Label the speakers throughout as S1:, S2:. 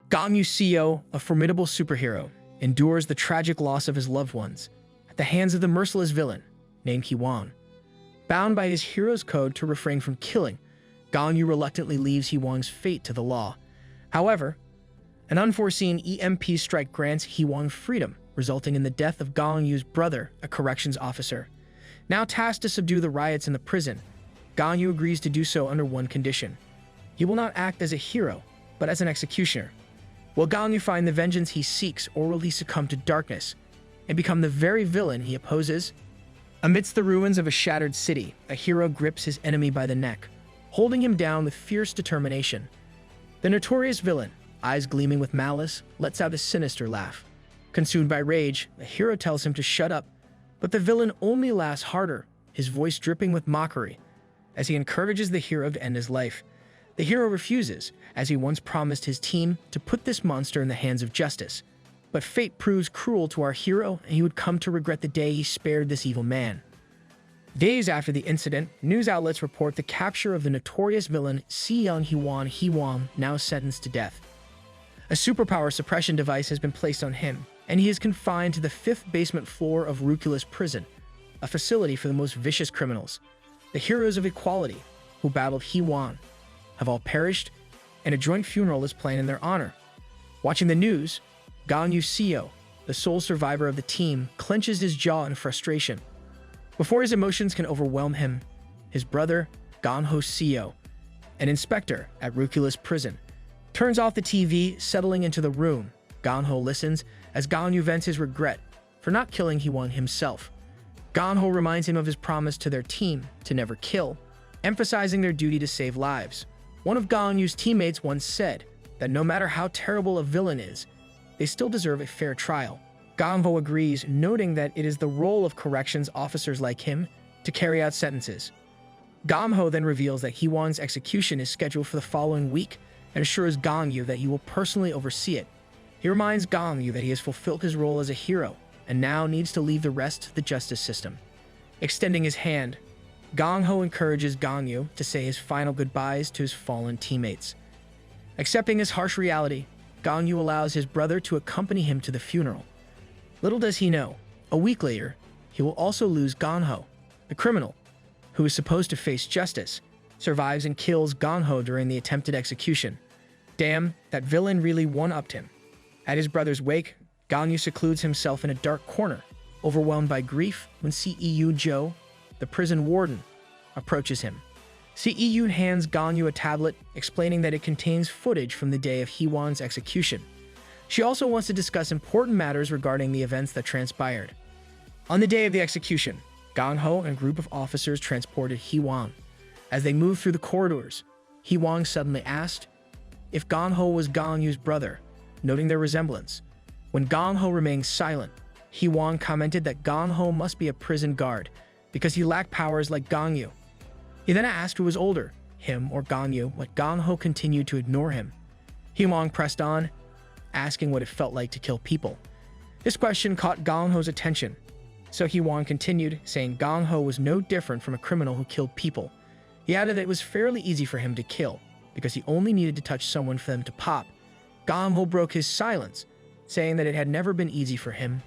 S1: Gangu CEO, a formidable superhero, endures the tragic loss of his loved ones at the hands of the merciless villain named Hee-won. Bound by his hero's code to refrain from killing, Gangu reluctantly leaves Hee-won's fate to the law. However, an unforeseen EMP strike grants Hee-won freedom, resulting in the death of Gangu's brother, a corrections officer. Now tasked to subdue the riots in the prison, Gangu agrees to do so under one condition. He will not act as a hero, but as an executioner. Will Gangu find the vengeance he seeks, or will he succumb to darkness and become the very villain he opposes? Amidst the ruins of a shattered city, a hero grips his enemy by the neck, holding him down with fierce determination. The notorious villain, eyes gleaming with malice, lets out a sinister laugh. Consumed by rage, the hero tells him to shut up, but the villain only laughs harder, his voice dripping with mockery, as he encourages the hero to end his life. The hero refuses, as he once promised his team to put this monster in the hands of justice. But fate proves cruel to our hero, and he would come to regret the day he spared this evil man. Days after the incident, news outlets report the capture of the notorious villain Seong Hee-won, now sentenced to death. A superpower suppression device has been placed on him, and he is confined to the 5th basement floor of ruthless prison, a facility for the most vicious criminals. The heroes of equality, who battled Hee-won, have all perished, and a joint funeral is planned in their honor. Watching the news, Gangu CEO, the sole survivor of the team, clenches his jaw in frustration. Before his emotions can overwhelm him, his brother, Ganhu CEO, an inspector at ruthless prison, turns off the TV, settling into the room. Ganhu listens as Gangu vents his regret for not killing Hee-won himself. Ganhu reminds him of his promise to their team to never kill, emphasizing their duty to save lives. One of Gangu's teammates once said that no matter how terrible a villain is, they still deserve a fair trial. Ganhu agrees, noting that it is the role of corrections officers like him to carry out sentences. Ganhu then reveals that Hee-won's execution is scheduled for the following week and assures Gangu that he will personally oversee it. He reminds Gangu that he has fulfilled his role as a hero and now needs to leave the rest to the justice system. Extending his hand, Gangu encourages Gangu to say his final goodbyes to his fallen teammates. Accepting his harsh reality, Gangu allows his brother to accompany him to the funeral. Little does he know, a week later, he will also lose Ganhu. The criminal, who is supposed to face justice, survives and kills Ganhu during the attempted execution. Damn, that villain really one-upped him. At his brother's wake, Gangu secludes himself in a dark corner, overwhelmed by grief when CEO Joe, the prison warden, approaches him. CEO hands Gangu a tablet, explaining that it contains footage from the day of Hee-won's execution. She also wants to discuss important matters regarding the events that transpired. On the day of the execution, Ganhu and a group of officers transported Hee-won. As they moved through the corridors, Hee-won suddenly asked if Ganhu was Gangu's brother, noting their resemblance. When Ganhu remained silent, Hee-won commented that Ganhu must be a prison guard because he lacked powers like Gangu. He then asked who was older, him or Gangu, but Ganhu continued to ignore him. Hee-won pressed on, asking what it felt like to kill people. This question caught Ganhu's attention, so Hee-won continued, saying Ganhu was no different from a criminal who killed people. He added that it was fairly easy for him to kill, because he only needed to touch someone for them to pop. Ganhu broke his silence, saying that it had never been easy for him,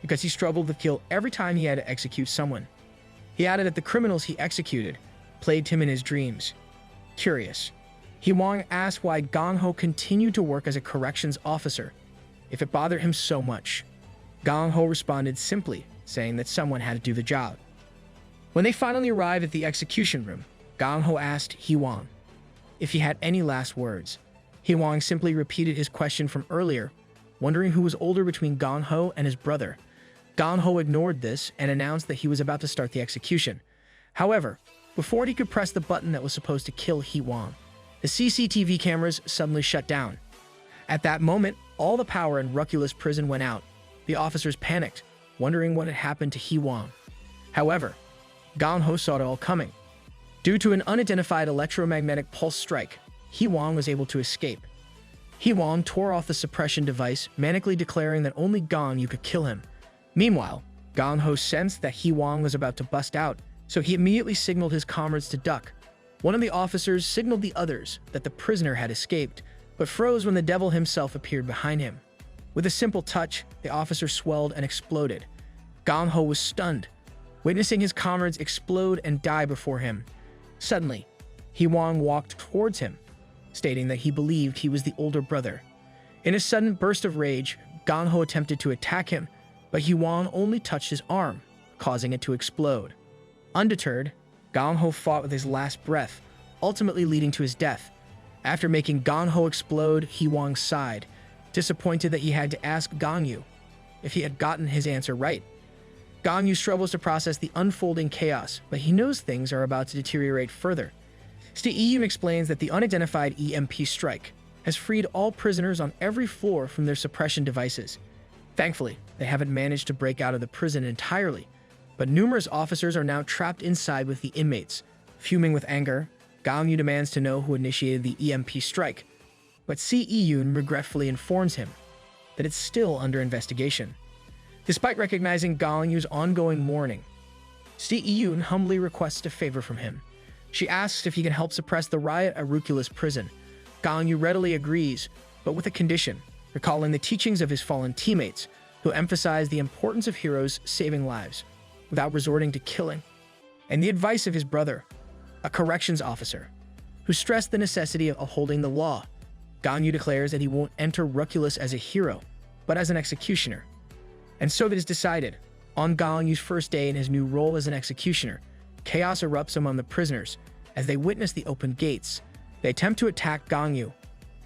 S1: because he struggled to kill every time he had to execute someone. He added that the criminals he executed plagued him in his dreams. Curious, Hee-won asked why Ganhu continued to work as a corrections officer, if it bothered him so much. Ganhu responded simply, saying that someone had to do the job. When they finally arrived at the execution room, Ganhu asked Hee-won if he had any last words. Hee-won simply repeated his question from earlier, wondering who was older between Ganhu and his brother. Ganhu ignored this and announced that he was about to start the execution. However, before he could press the button that was supposed to kill Hee-won, the CCTV cameras suddenly shut down. At that moment, all the power in ruthless prison went out. The officers panicked, wondering what had happened to Hee-won. However, Ganhu saw it all coming. Due to an unidentified electromagnetic pulse strike, Hee-won was able to escape. Hee-won tore off the suppression device, manically declaring that only Gangu could kill him. Meanwhile, Ganhu sensed that Hee-won was about to bust out, so he immediately signaled his comrades to duck. One of the officers signaled the others that the prisoner had escaped, but froze when the devil himself appeared behind him. With a simple touch, the officer swelled and exploded. Gangu was stunned, witnessing his comrades explode and die before him. Suddenly, Hwang walked towards him, stating that he believed he was the older brother. In a sudden burst of rage, Gangu attempted to attack him, but Hwang only touched his arm, causing it to explode. Undeterred, Gangu fought with his last breath, ultimately leading to his death. After making Gangu explode, Hwang sighed, disappointed that he had to ask Gangu if he had gotten his answer right. Gangu struggles to process the unfolding chaos, but he knows things are about to deteriorate further. Iyun explains that the unidentified EMP strike has freed all prisoners on every floor from their suppression devices. Thankfully, they haven't managed to break out of the prison entirely, but numerous officers are now trapped inside with the inmates. Fuming with anger, Gangu demands to know who initiated the EMP strike, but Iyun regretfully informs him that it's still under investigation. Despite recognizing Gangu's ongoing mourning, Iyun humbly requests a favor from him. She asks if he can help suppress the riot at Ruthless prison. Gangu readily agrees, but with a condition, recalling the teachings of his fallen teammates, who emphasize the importance of heroes saving lives without resorting to killing, and the advice of his brother, a corrections officer, who stressed the necessity of upholding the law. Gangu declares that he won't enter Ruthless as a hero, but as an executioner. And so it is decided. On Gangu's first day in his new role as an executioner, chaos erupts among the prisoners as they witness the open gates. They attempt to attack Gangu,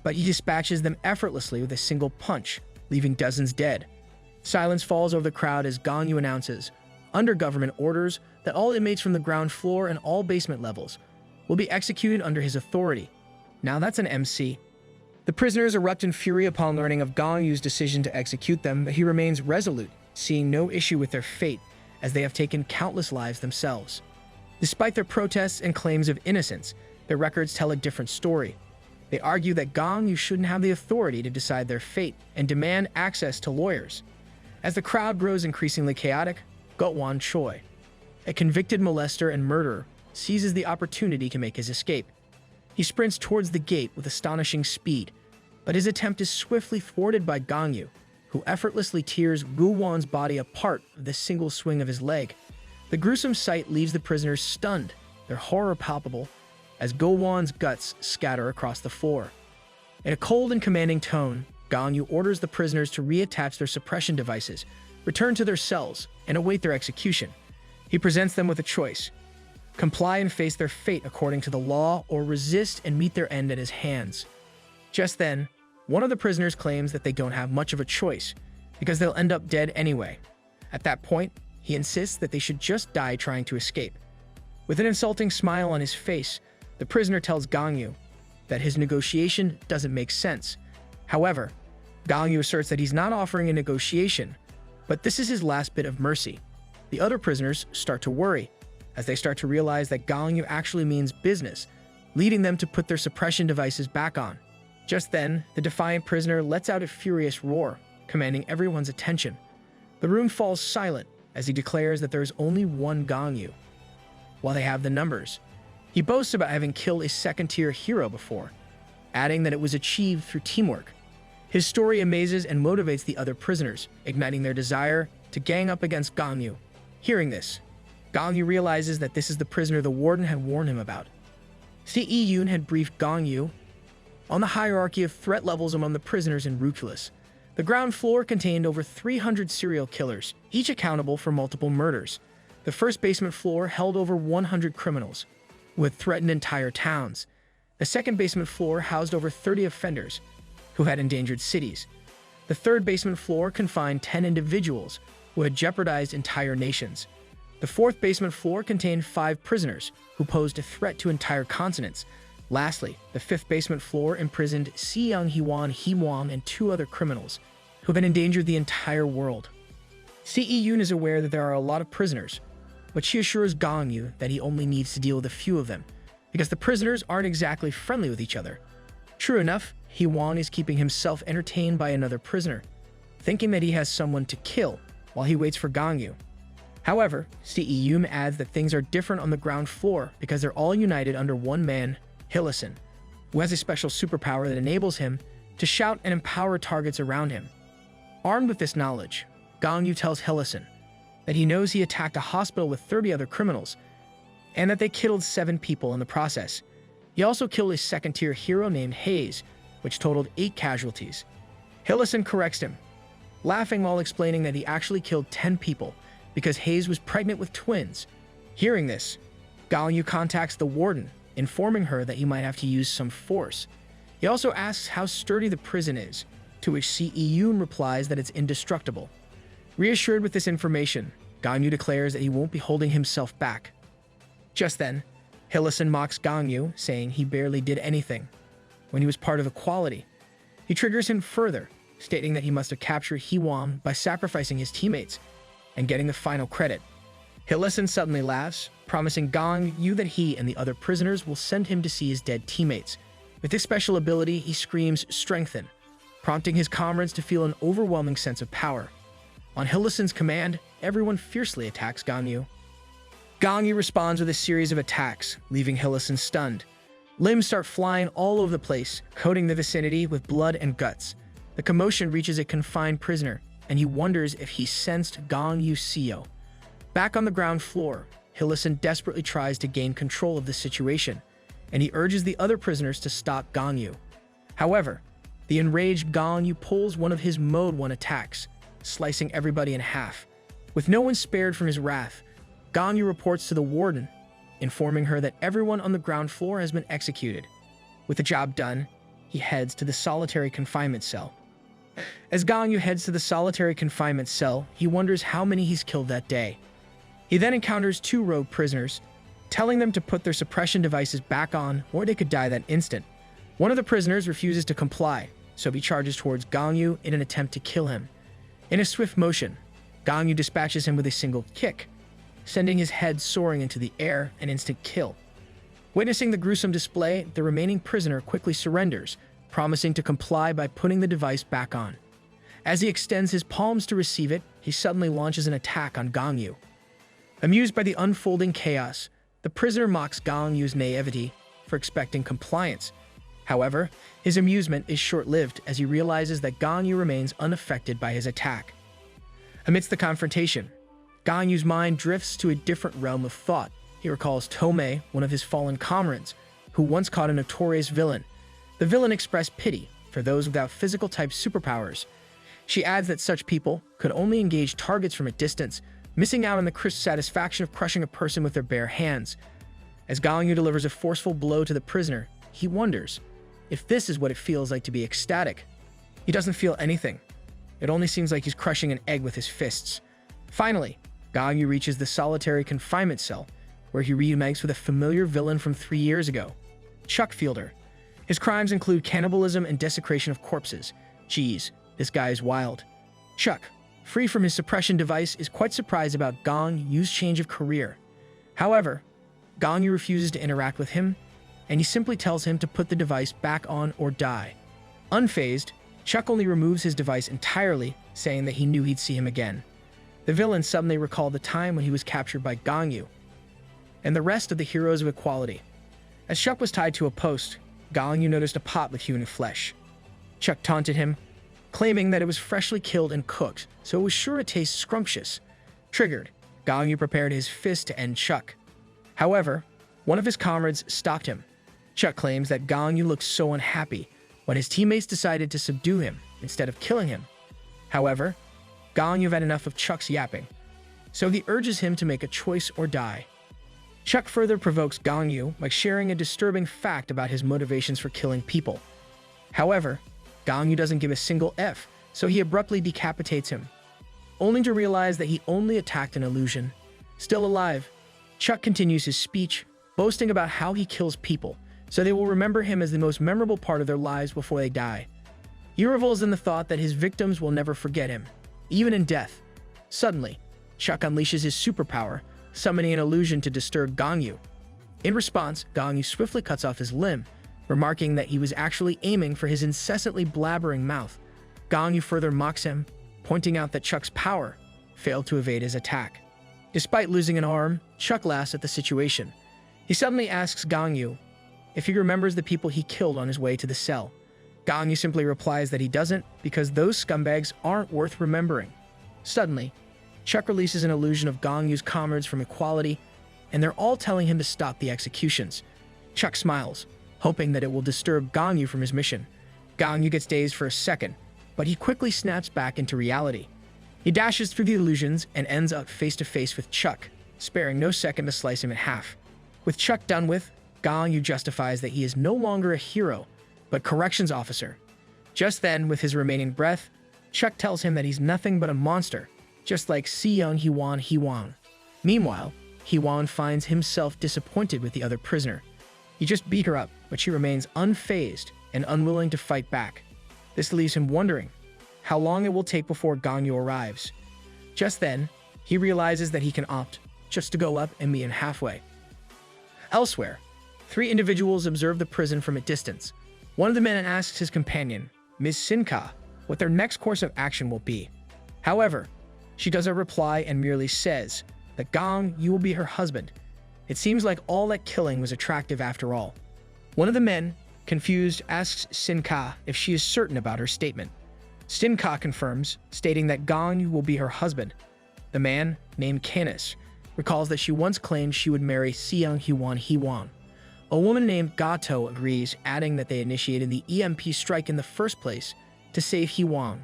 S1: but he dispatches them effortlessly with a single punch, leaving dozens dead. Silence falls over the crowd as Gangu announces, under government orders, that all inmates from the ground floor and all basement levels will be executed under his authority. Now that's an MC. The prisoners erupt in fury upon learning of Gangu's decision to execute them, but he remains resolute, seeing no issue with their fate, as they have taken countless lives themselves. Despite their protests and claims of innocence, their records tell a different story. They argue that Gangu shouldn't have the authority to decide their fate and demand access to lawyers. As the crowd grows increasingly chaotic, Gotwan Choi, a convicted molester and murderer, seizes the opportunity to make his escape. He sprints towards the gate with astonishing speed, but his attempt is swiftly thwarted by Gangu, who effortlessly tears Gowon's body apart with a single swing of his leg. The gruesome sight leaves the prisoners stunned, their horror palpable, as Gowon's guts scatter across the floor. In a cold and commanding tone, Gangu orders the prisoners to reattach their suppression devices, return to their cells, and await their execution. He presents them with a choice: comply and face their fate according to the law, or resist and meet their end at his hands. Just then, one of the prisoners claims that they don't have much of a choice, because they'll end up dead anyway. At that point, he insists that they should just die trying to escape. With an insulting smile on his face, the prisoner tells Gangu that his negotiation doesn't make sense. However, Gangu asserts that he's not offering a negotiation, but this is his last bit of mercy. The other prisoners start to worry, as they start to realize that Gangu actually means business, leading them to put their suppression devices back on. Just then, the defiant prisoner lets out a furious roar, commanding everyone's attention. The room falls silent as he declares that there is only one Gangu, while they have the numbers. He boasts about having killed a second-tier hero before, adding that it was achieved through teamwork. His story amazes and motivates the other prisoners, igniting their desire to gang up against Gangu. Hearing this, Gangu realizes that this is the prisoner the warden had warned him about. Iyun had briefed Gangu on the hierarchy of threat levels among the prisoners in Ruthless. The ground floor contained over 300 serial killers, each accountable for multiple murders. The first basement floor held over 100 criminals, who had threatened entire towns. The second basement floor housed over 30 offenders, who had endangered cities. The third basement floor confined 10 individuals, who had jeopardized entire nations. The fourth basement floor contained 5 prisoners, who posed a threat to entire continents. Lastly, the fifth basement floor imprisoned Seung Hwang and 2 other criminals, who had endangered the entire world. Iyun is aware that there are a lot of prisoners, but she assures Gangu that he only needs to deal with a few of them, because the prisoners aren't exactly friendly with each other. True enough, Hwang is keeping himself entertained by another prisoner, thinking that he has someone to kill while he waits for Gangu. However, Iyun adds that things are different on the ground floor because they're all united under one man, Hillison, who has a special superpower that enables him to shout and empower targets around him. Armed with this knowledge, Gangu tells Hillison that he knows he attacked a hospital with 30 other criminals and that they killed 7 people in the process. He also killed a second-tier hero named Hayes, which totaled 8 casualties. Hillison corrects him, laughing while explaining that he actually killed 10 people because Hayes was pregnant with twins. Hearing this, Gangu contacts the warden, informing her that he might have to use some force. He also asks how sturdy the prison is, to which Yoon replies that it's indestructible. Reassured with this information, Gangu declares that he won't be holding himself back. Just then, Hillison mocks Gangu, saying he barely did anything when he was part of equality. He triggers him further, stating that he must have captured Hwang by sacrificing his teammates and getting the final credit. Hillison suddenly laughs, promising Gangu that he and the other prisoners will send him to see his dead teammates. With this special ability, he screams "strengthen," prompting his comrades to feel an overwhelming sense of power. On Hillison's command, everyone fiercely attacks Gangu. Gangu responds with a series of attacks, leaving Hillison stunned. Limbs start flying all over the place, coating the vicinity with blood and guts. The commotion reaches a confined prisoner, and he wonders if he sensed Gangu's Seo. Back on the ground floor, Hillison desperately tries to gain control of the situation, and he urges the other prisoners to stop Gangu. However, the enraged Gangu pulls one of his Mode 1 attacks, slicing everybody in half. With no one spared from his wrath, Gangu reports to the warden, informing her that everyone on the ground floor has been executed. With the job done, he heads to the solitary confinement cell. As Gangu heads to the solitary confinement cell, he wonders how many he's killed that day. He then encounters 2 rogue prisoners, telling them to put their suppression devices back on or they could die that instant. One of the prisoners refuses to comply, so he charges towards Gangu in an attempt to kill him. In a swift motion, Gangu dispatches him with a single kick, sending his head soaring into the air, an instant kill. Witnessing the gruesome display, the remaining prisoner quickly surrenders, promising to comply by putting the device back on. As he extends his palms to receive it, he suddenly launches an attack on Gangu. Amused by the unfolding chaos, the prisoner mocks Gangu's naivety for expecting compliance. However, his amusement is short-lived as he realizes that Gangu remains unaffected by his attack. Amidst the confrontation, Gangu's mind drifts to a different realm of thought. He recalls Tomei, one of his fallen comrades, who once caught a notorious villain. The villain expressed pity for those without physical-type superpowers. She adds that such people could only engage targets from a distance, missing out on the crisp satisfaction of crushing a person with their bare hands. As Gangu delivers a forceful blow to the prisoner, he wonders if this is what it feels like to be ecstatic. He doesn't feel anything. It only seems like he's crushing an egg with his fists. Finally, Gangu reaches the solitary confinement cell, where he reunites with a familiar villain from 3 years ago, Chuck Fielder. His crimes include cannibalism and desecration of corpses. Geez, this guy is wild. Chuck, free from his suppression device, is quite surprised about Gangu's change of career. However, Gangu refuses to interact with him, and he simply tells him to put the device back on or die. Unfazed, Chuck only removes his device entirely, saying that he knew he'd see him again. The villain suddenly recalled the time when he was captured by Gangu and the rest of the heroes of equality. As Chuck was tied to a post, Gangu noticed a pot with human flesh. Chuck taunted him, claiming that it was freshly killed and cooked, so it was sure to taste scrumptious. Triggered, Gangu prepared his fist to end Chuck. However, one of his comrades stopped him. Chuck claims that Gangu looked so unhappy when his teammates decided to subdue him instead of killing him. However, Gangu had enough of Chuck's yapping, so he urges him to make a choice or die. Chuck further provokes Gangu by sharing a disturbing fact about his motivations for killing people. However, Gangu doesn't give a single F, so he abruptly decapitates him, only to realize that he only attacked an illusion. Still alive, Chuck continues his speech, boasting about how he kills people, so they will remember him as the most memorable part of their lives before they die. He revels in the thought that his victims will never forget him, even in death. Suddenly, Chuck unleashes his superpower, summoning an illusion to disturb Gangu. In response, Gangu swiftly cuts off his limb, remarking that he was actually aiming for his incessantly blabbering mouth. Gangu further mocks him, pointing out that Chuck's power failed to evade his attack. Despite losing an arm, Chuck laughs at the situation. He suddenly asks Gangu if he remembers the people he killed on his way to the cell. Gangu simply replies that he doesn't because those scumbags aren't worth remembering. Suddenly, Chuck releases an illusion of Gangu's comrades from equality, and they're all telling him to stop the executions. Chuck smiles, hoping that it will disturb Gangu from his mission. Gangu gets dazed for a second, but he quickly snaps back into reality. He dashes through the illusions and ends up face to face with Chuck, sparing no second to slice him in half. With Chuck done with, Gangu justifies that he is no longer a hero, but corrections officer. Just then, with his remaining breath, Chuck tells him that he's nothing but a monster, just like Seung Hwan. Meanwhile, Hwan finds himself disappointed with the other prisoner. He just beat her up, but she remains unfazed and unwilling to fight back. This leaves him wondering how long it will take before Gangu arrives. Just then, he realizes that he can opt just to go up and meet him halfway. Elsewhere, 3 individuals observe the prison from a distance. One of the men asks his companion, Ms. Sinka, what their next course of action will be. However, she doesn't reply and merely says that Gangu will be her husband. It seems like all that killing was attractive after all. One of the men, confused, asks Sinka if she is certain about her statement. Sinka confirms, stating that Gangu will be her husband. The man, named Canis, recalls that she once claimed she would marry Seung Hwan. A woman named Gato agrees, adding that they initiated the EMP strike in the first place to save Hwan.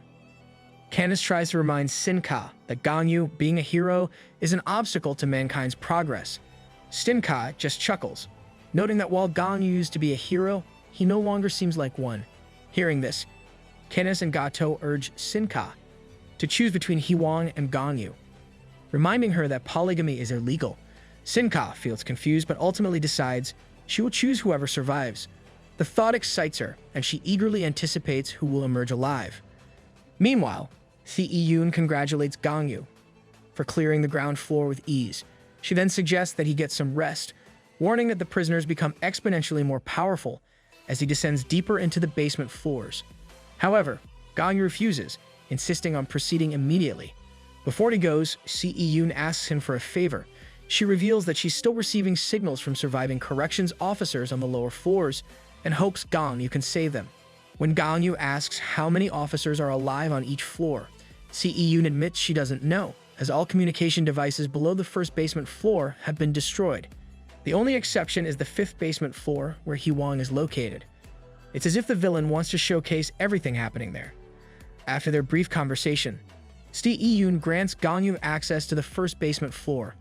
S1: Canis tries to remind Sinka that Gangu, being a hero, is an obstacle to mankind's progress. Sinka just chuckles, noting that while Gangu used to be a hero, he no longer seems like one. Hearing this, Canis and Gato urge Sinka to choose between Hwan and Gangu, reminding her that polygamy is illegal. Sinka feels confused but ultimately decides she will choose whoever survives. The thought excites her, and she eagerly anticipates who will emerge alive. Meanwhile, Yoon congratulates Gangu for clearing the ground floor with ease. She then suggests that he get some rest, warning that the prisoners become exponentially more powerful as he descends deeper into the basement floors. However, Gangu refuses, insisting on proceeding immediately. Before he goes, Yoon asks him for a favor. She reveals that she's still receiving signals from surviving corrections officers on the lower floors and hopes Gangu can save them. When Gangu asks how many officers are alive on each floor, Yoon admits she doesn't know, as all communication devices below the first basement floor have been destroyed. The only exception is the 5th basement floor, where Hwang is located. It's as if the villain wants to showcase everything happening there. After their brief conversation, Yoon grants Gangu access to the first basement floor.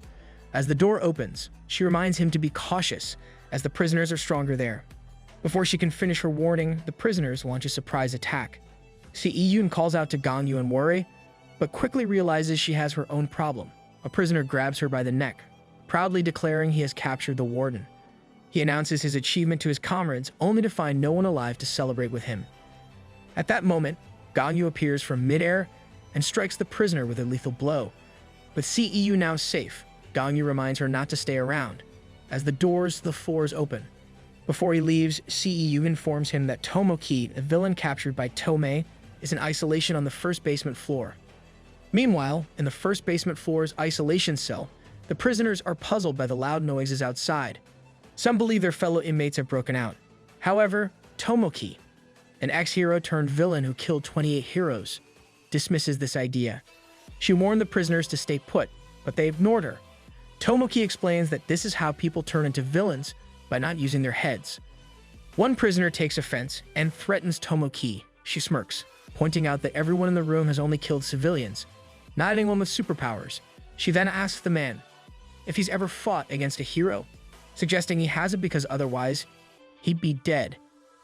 S1: As the door opens, she reminds him to be cautious, as the prisoners are stronger there. Before she can finish her warning, the prisoners launch a surprise attack. Yoon calls out to Gangu in worry, but quickly realizes she has her own problem. A prisoner grabs her by the neck, proudly declaring he has captured the warden. He announces his achievement to his comrades, only to find no one alive to celebrate with him. At that moment, Gangu appears from midair and strikes the prisoner with a lethal blow. With Yoon now safe, Gangu reminds her not to stay around, as the doors to the floors open. Before he leaves, Yoon informs him that Tomoki, a villain captured by Tomei, is in isolation on the first basement floor. Meanwhile, in the first basement floor's isolation cell, the prisoners are puzzled by the loud noises outside. Some believe their fellow inmates have broken out. However, Tomoki, an ex-hero turned villain who killed 28 heroes, dismisses this idea. She warned the prisoners to stay put, but they ignored her. Tomoki explains that this is how people turn into villains, by not using their heads. One prisoner takes offense and threatens Tomoki. She smirks, pointing out that everyone in the room has only killed civilians, not anyone with superpowers. She then asks the man if he's ever fought against a hero, suggesting he hasn't because otherwise he'd be dead.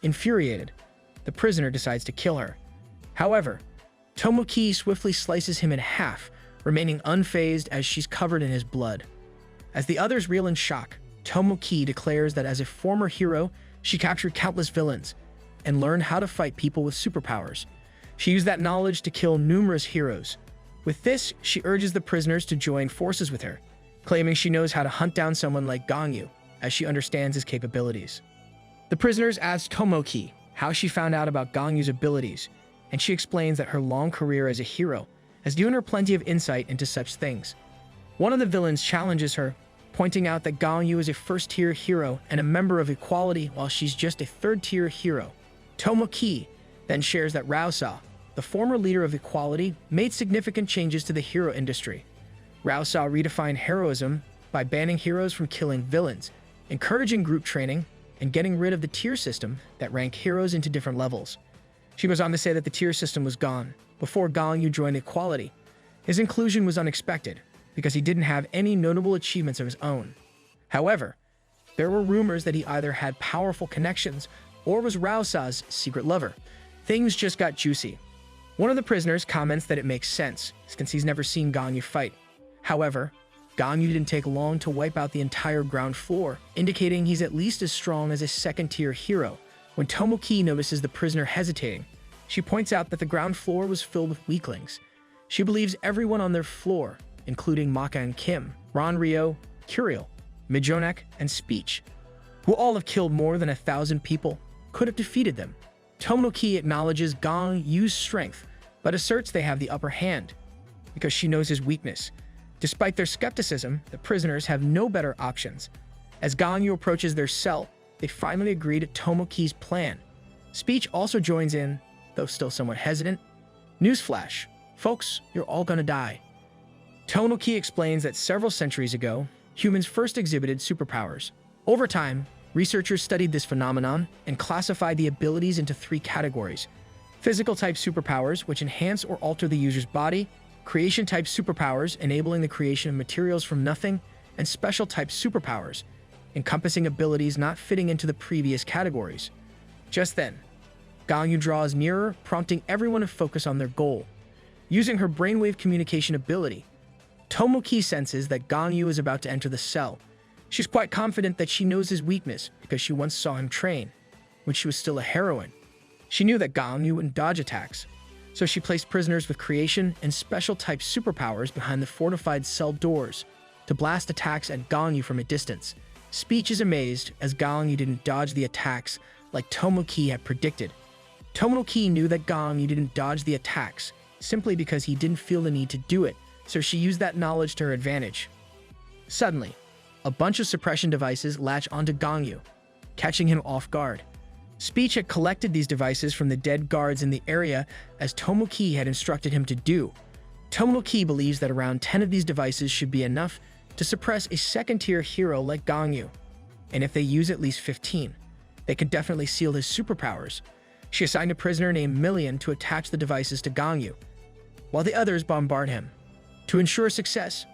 S1: Infuriated, the prisoner decides to kill her. However, Tomoki swiftly slices him in half, remaining unfazed as she's covered in his blood. As the others reel in shock, Tomoki declares that as a former hero, she captured countless villains and learned how to fight people with superpowers. She used that knowledge to kill numerous heroes. With this, she urges the prisoners to join forces with her, claiming she knows how to hunt down someone like Gangu, as she understands his capabilities. The prisoners ask Tomoki how she found out about Gangu's abilities, and she explains that her long career as a hero has given her plenty of insight into such things. One of the villains challenges her, pointing out that Gangu is a first-tier hero and a member of equality while she's just a third-tier hero. Tomoki then shares that Raosa, the former leader of equality, made significant changes to the hero industry. Raosa redefined heroism by banning heroes from killing villains, encouraging group training, and getting rid of the tier system that ranked heroes into different levels. She goes on to say that the tier system was gone before Gangu joined equality. His inclusion was unexpected because he didn't have any notable achievements of his own. However, there were rumors that he either had powerful connections or was Raosa's secret lover. Things just got juicy. One of the prisoners comments that it makes sense, since he's never seen Gangu fight. However, Gangu didn't take long to wipe out the entire ground floor, indicating he's at least as strong as a second-tier hero. When Tomoki notices the prisoner hesitating, she points out that the ground floor was filled with weaklings. She believes everyone on their floor, including Maka and Kim, Ronryo, Curiel, Mijonak, and Speech, who all have killed more than 1,000 people, could have defeated them. Tomoki acknowledges Gangu's strength, but asserts they have the upper hand, because she knows his weakness. Despite their skepticism, the prisoners have no better options. As Gangu approaches their cell, they finally agree to Tomoki's plan. Speech also joins in, though still somewhat hesitant. Newsflash, folks, you're all gonna die. Tomoki explains that several centuries ago, humans first exhibited superpowers. Over time, researchers studied this phenomenon and classified the abilities into 3 categories: physical-type superpowers, which enhance or alter the user's body; creation-type superpowers, enabling the creation of materials from nothing; and special-type superpowers, encompassing abilities not fitting into the previous categories. Just then, Gangu draws nearer, prompting everyone to focus on their goal. Using her brainwave communication ability, Tomoki senses that Gangu is about to enter the cell. She's quite confident that she knows his weakness because she once saw him train, when she was still a heroine. She knew that Gangu wouldn't dodge attacks, so she placed prisoners with creation and special-type superpowers behind the fortified cell doors to blast attacks at Gangu from a distance. Speech is amazed as Gangu didn't dodge the attacks like Tomoki had predicted. Tomoki knew that Gangu didn't dodge the attacks simply because he didn't feel the need to do it, so she used that knowledge to her advantage. Suddenly, a bunch of suppression devices latch onto Gangu, catching him off guard. Speech had collected these devices from the dead guards in the area as Tomoki had instructed him to do. Tomoki believes that around 10 of these devices should be enough to suppress a second-tier hero like Gangu, and if they use at least 15, they could definitely seal his superpowers. She assigned a prisoner named Million to attach the devices to Gangu, while the others bombard him. To ensure success,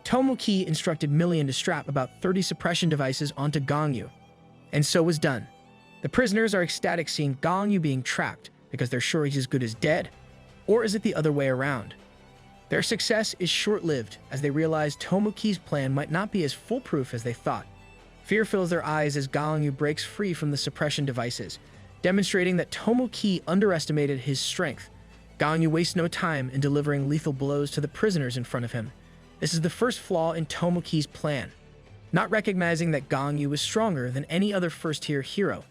S1: Tomoki instructed Million to strap about 30 suppression devices onto Gangu, and so was done. The prisoners are ecstatic seeing Gangu being trapped because they're sure he's as good as dead, or is it the other way around? Their success is short-lived as they realize Tomoki's plan might not be as foolproof as they thought. Fear fills their eyes as Gangu breaks free from the suppression devices, demonstrating that Tomoki underestimated his strength. Gangu wastes no time in delivering lethal blows to the prisoners in front of him. This is the first flaw in Tomoki's plan, not recognizing that Gangu is stronger than any other first-tier hero.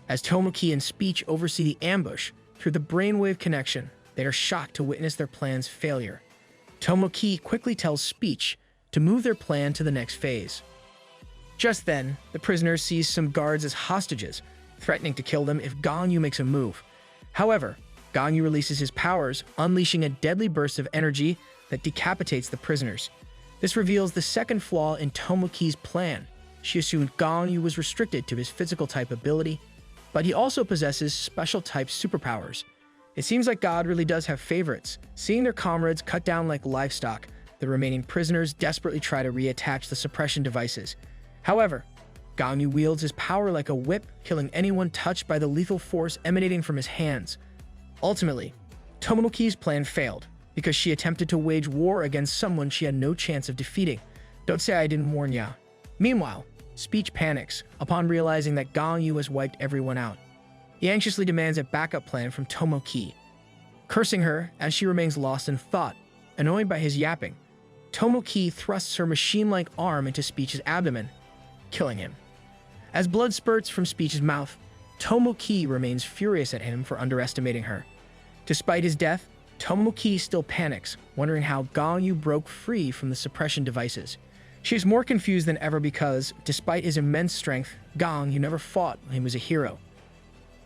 S1: As Tomoki and Speech oversee the ambush through the brainwave connection, they are shocked to witness their plan's failure. Tomoki quickly tells Speech to move their plan to the next phase. Just then, the prisoner sees some guards as hostages, threatening to kill them if Gangu makes a move. However, Gangu releases his powers, unleashing a deadly burst of energy that decapitates the prisoners. This reveals the second flaw in Tomoki's plan. She assumed Gangu was restricted to his physical type ability, but he also possesses special type superpowers. It seems like God really does have favorites. Seeing their comrades cut down like livestock, the remaining prisoners desperately try to reattach the suppression devices. However, Gangu wields his power like a whip, killing anyone touched by the lethal force emanating from his hands. Ultimately, Tomoki's plan failed because she attempted to wage war against someone she had no chance of defeating. Don't say I didn't warn ya. Meanwhile, Speech panics upon realizing that Gangu has wiped everyone out. He anxiously demands a backup plan from Tomoki, cursing her as she remains lost in thought. Annoyed by his yapping, Tomoki thrusts her machine-like arm into Speech's abdomen, killing him. As blood spurts from Speech's mouth, Tomoki remains furious at him for underestimating her. Despite his death, Tomoki still panics, wondering how Gangu broke free from the suppression devices. She's more confused than ever because, despite his immense strength, Gangu never fought when he was a hero.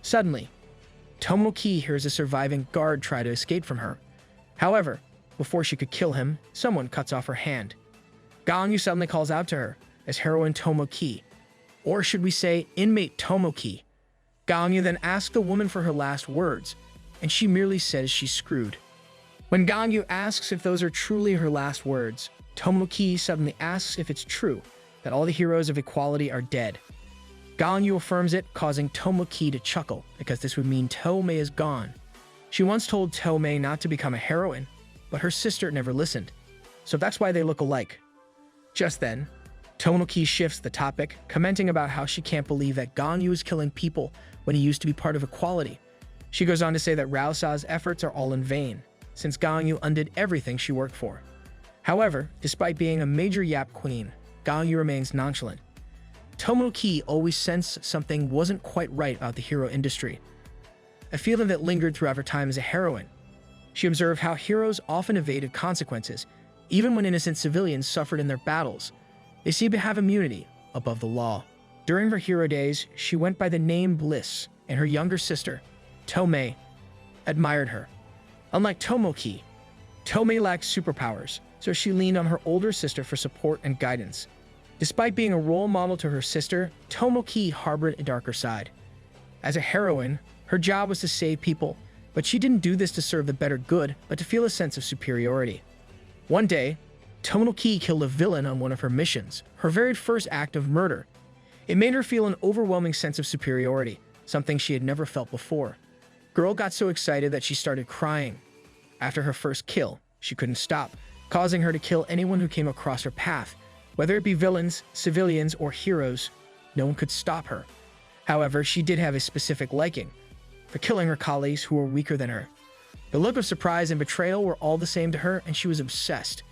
S1: Suddenly, Tomoki hears a surviving guard try to escape from her. However, before she could kill him, someone cuts off her hand. Gangu suddenly calls out to her as heroine Tomoki, or should we say inmate Tomoki. Gangu then asks the woman for her last words, and she merely says she's screwed. When Gangu asks if those are truly her last words, Tomoki suddenly asks if it's true that all the heroes of equality are dead. Gangu affirms it, causing Tomoki to chuckle, because this would mean Tomei is gone. She once told Tomei not to become a heroine, but her sister never listened, so that's why they look alike. Just then, Tomoki shifts the topic, commenting about how she can't believe that Gangu is killing people when he used to be part of equality. She goes on to say that Raosa's efforts are all in vain, since Gangu undid everything she worked for. However, despite being a major yap queen, Gangu remains nonchalant. Tomoki always sensed something wasn't quite right about the hero industry, a feeling that lingered throughout her time as a heroine. She observed how heroes often evaded consequences, even when innocent civilians suffered in their battles. They seemed to have immunity above the law. During her hero days, she went by the name Bliss, and her younger sister, Tomei, admired her. Unlike Tomoki, Tomei lacked superpowers, so she leaned on her older sister for support and guidance. Despite being a role model to her sister, Tomoki harbored a darker side. As a heroine, her job was to save people, but she didn't do this to serve the better good, but to feel a sense of superiority. One day, Tomoki killed a villain on one of her missions, her very first act of murder. It made her feel an overwhelming sense of superiority, something she had never felt before. Girl got so excited that she started crying. After her first kill, she couldn't stop, causing her to kill anyone who came across her path. Whether it be villains, civilians, or heroes, no one could stop her. However, she did have a specific liking for killing her colleagues who were weaker than her. The look of surprise and betrayal were all the same to her, and she was obsessed.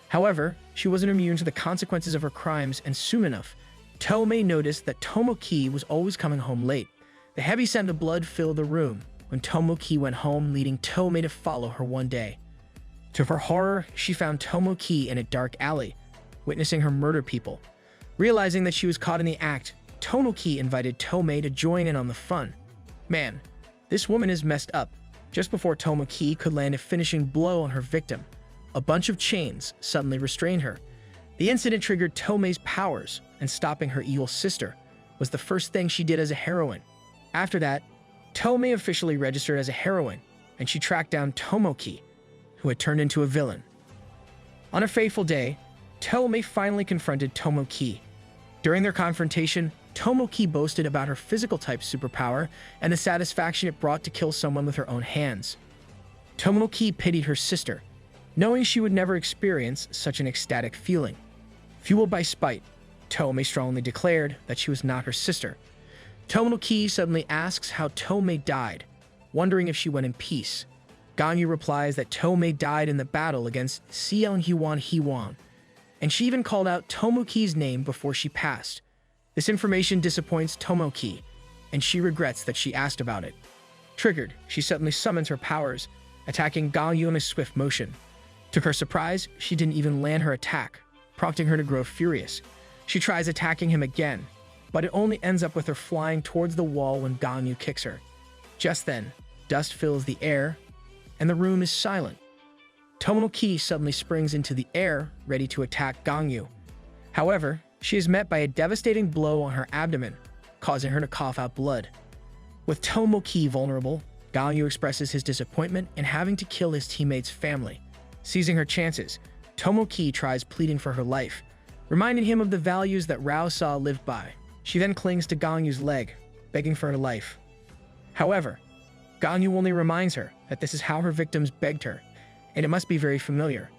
S1: However, she wasn't immune to the consequences of her crimes, and soon enough, Tomei noticed that Tomoki was always coming home late. The heavy scent of blood filled the room when Tomoki went home, leading Tomei to follow her one day. To her horror, she found Tomoki in a dark alley, witnessing her murder people. Realizing that she was caught in the act, Tomoki invited Tomei to join in on the fun. Man, this woman is messed up. Just before Tomoki could land a finishing blow on her victim, a bunch of chains suddenly restrained her. The incident triggered Tomei's powers, and stopping her evil sister was the first thing she did as a heroine. After that, Tomei officially registered as a heroine, and she tracked down Tomoki, who had turned into a villain. On a fateful day, Tomei finally confronted Tomoki. During their confrontation, Tomoki boasted about her physical type superpower and the satisfaction it brought to kill someone with her own hands. Tomoki pitied her sister, knowing she would never experience such an ecstatic feeling. Fueled by spite, Tomei strongly declared that she was not her sister. Tomoki suddenly asks how Tomei died, wondering if she went in peace. Gangu replies that Tomei died in the battle against Hiwan, and she even called out Tomoki's name before she passed. This information disappoints Tomoki, and she regrets that she asked about it. Triggered, she suddenly summons her powers, attacking Gangu in a swift motion. To her surprise, she didn't even land her attack, prompting her to grow furious. She tries attacking him again, but it only ends up with her flying towards the wall when Gangu kicks her. Just then, dust fills the air, and the room is silent. Tomoki suddenly springs into the air, ready to attack Gangu. However, she is met by a devastating blow on her abdomen, causing her to cough out blood. With Tomoki vulnerable, Gangu expresses his disappointment in having to kill his teammate's family. Seizing her chances, Tomoki tries pleading for her life, reminding him of the values that Raosa lived by. She then clings to Gangu's leg, begging for her life. However, Gangu only reminds her that this is how her victims begged her, and it must be very familiar.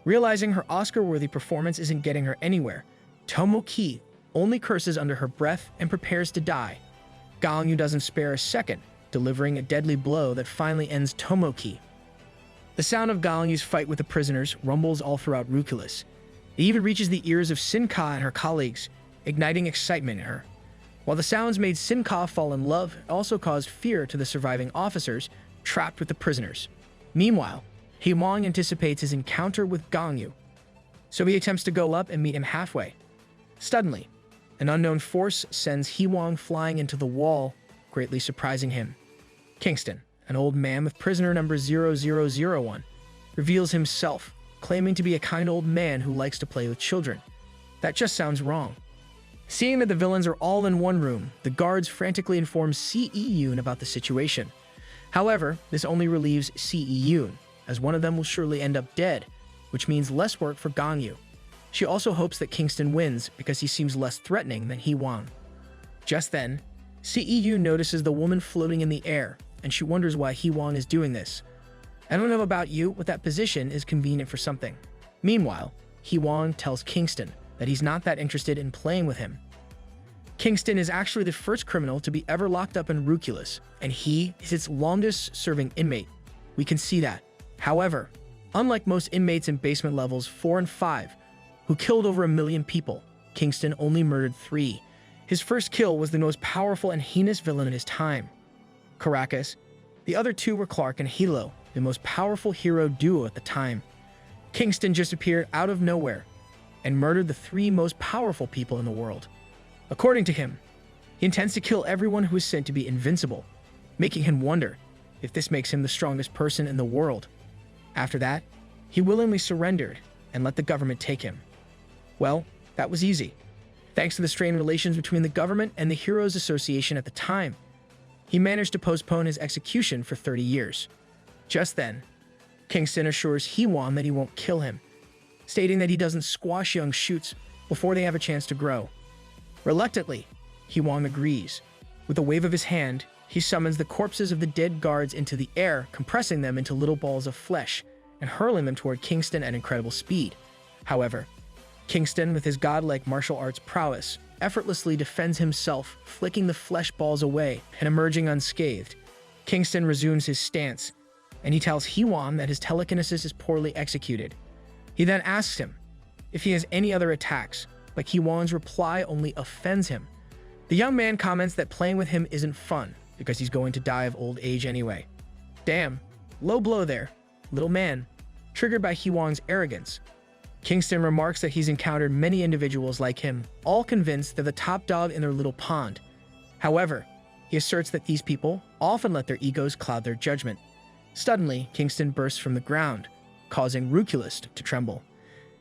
S1: Realizing her Oscar-worthy performance isn't getting her anywhere, Tomoki only curses under her breath and prepares to die. Gangu doesn't spare a second, delivering a deadly blow that finally ends Tomoki. The sound of Gangu's fight with the prisoners rumbles all throughout Ruthless. It even reaches the ears of Sinka and her colleagues, igniting excitement in her. While the sounds made Sinka fall in love, it also caused fear to the surviving officers trapped with the prisoners. Meanwhile, Hiwan anticipates his encounter with Gangu. so he attempts to go up and meet him halfway. Suddenly, an unknown force sends Hee-wong flying into the wall, greatly surprising him. Kingston, an old man with prisoner number 0001, reveals himself, claiming to be a kind old man who likes to play with children. That just sounds wrong. Seeing that the villains are all in one room, the guards frantically inform C.E. Yoon about the situation. However, this only relieves C.E. Yoon, as one of them will surely end up dead, which means less work for Gangu. She also hopes that Kingston wins because he seems less threatening than Hee-won. Just then, C.E. Yoon notices the woman floating in the air, and she wonders why Hee-won is doing this. I don't know about you, but that position is convenient for something. Meanwhile, Hee-won tells Kingston that he's not that interested in playing with him. Kingston is actually the first criminal to be ever locked up in ruthless, and he is its longest-serving inmate. We can see that. However, unlike most inmates in basement levels 4 and 5, who killed over 1 million people, Kingston only murdered 3. His first kill was the most powerful and heinous villain in his time, Caracas. The other 2 were Clark and Hilo, the most powerful hero duo at the time. Kingston just appeared out of nowhere and murdered the 3 most powerful people in the world. According to him, he intends to kill everyone who is said to be invincible, making him wonder if this makes him the strongest person in the world. After that, he willingly surrendered and let the government take him. Well, that was easy. Thanks to the strained relations between the government and the Heroes Association at the time, he managed to postpone his execution for 30 years. Just then, Kingston assures Hee-won that he won't kill him, stating that he doesn't squash young shoots before they have a chance to grow. Reluctantly, Hee-won agrees. With a wave of his hand, he summons the corpses of the dead guards into the air, compressing them into little balls of flesh and hurling them toward Kingston at incredible speed. However, Kingston, with his godlike martial arts prowess, effortlessly defends himself, flicking the flesh balls away and emerging unscathed. Kingston resumes his stance, and he tells Hee-won that his telekinesis is poorly executed. He then asks him if he has any other attacks, but Hee-won's reply only offends him. The young man comments that playing with him isn't fun, because he's going to die of old age anyway. Damn, low blow there, little man, triggered by Hee-won's arrogance. Kingston remarks that he's encountered many individuals like him, all convinced they're the top dog in their little pond. However, he asserts that these people often let their egos cloud their judgment. Suddenly, Kingston bursts from the ground, causing ruthless to tremble.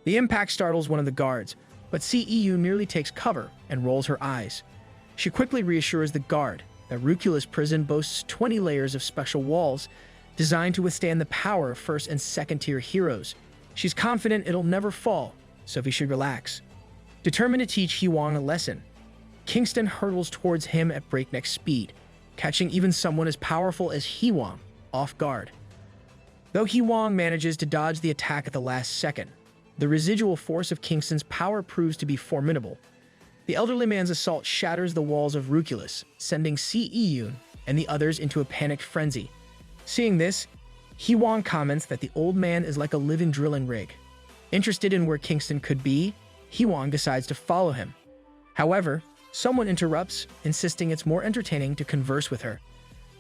S1: The impact startles one of the guards, but CEU nearly takes cover and rolls her eyes. She quickly reassures the guard that Ruthless prison boasts 20 layers of special walls designed to withstand the power of first and second tier heroes. She's confident it'll never fall, so he should relax. Determined to teach Hee-won a lesson, Kingston hurtles towards him at breakneck speed, catching even someone as powerful as Hee-won off guard. Though Hee-won manages to dodge the attack at the last second, the residual force of Kingston's power proves to be formidable. The elderly man's assault shatters the walls of Ruthless, sending CEU and the others into a panicked frenzy. Seeing this, Hee-won comments that the old man is like a living drilling rig. Interested in where Kingston could be, Hee-won decides to follow him. However, someone interrupts, insisting it's more entertaining to converse with her.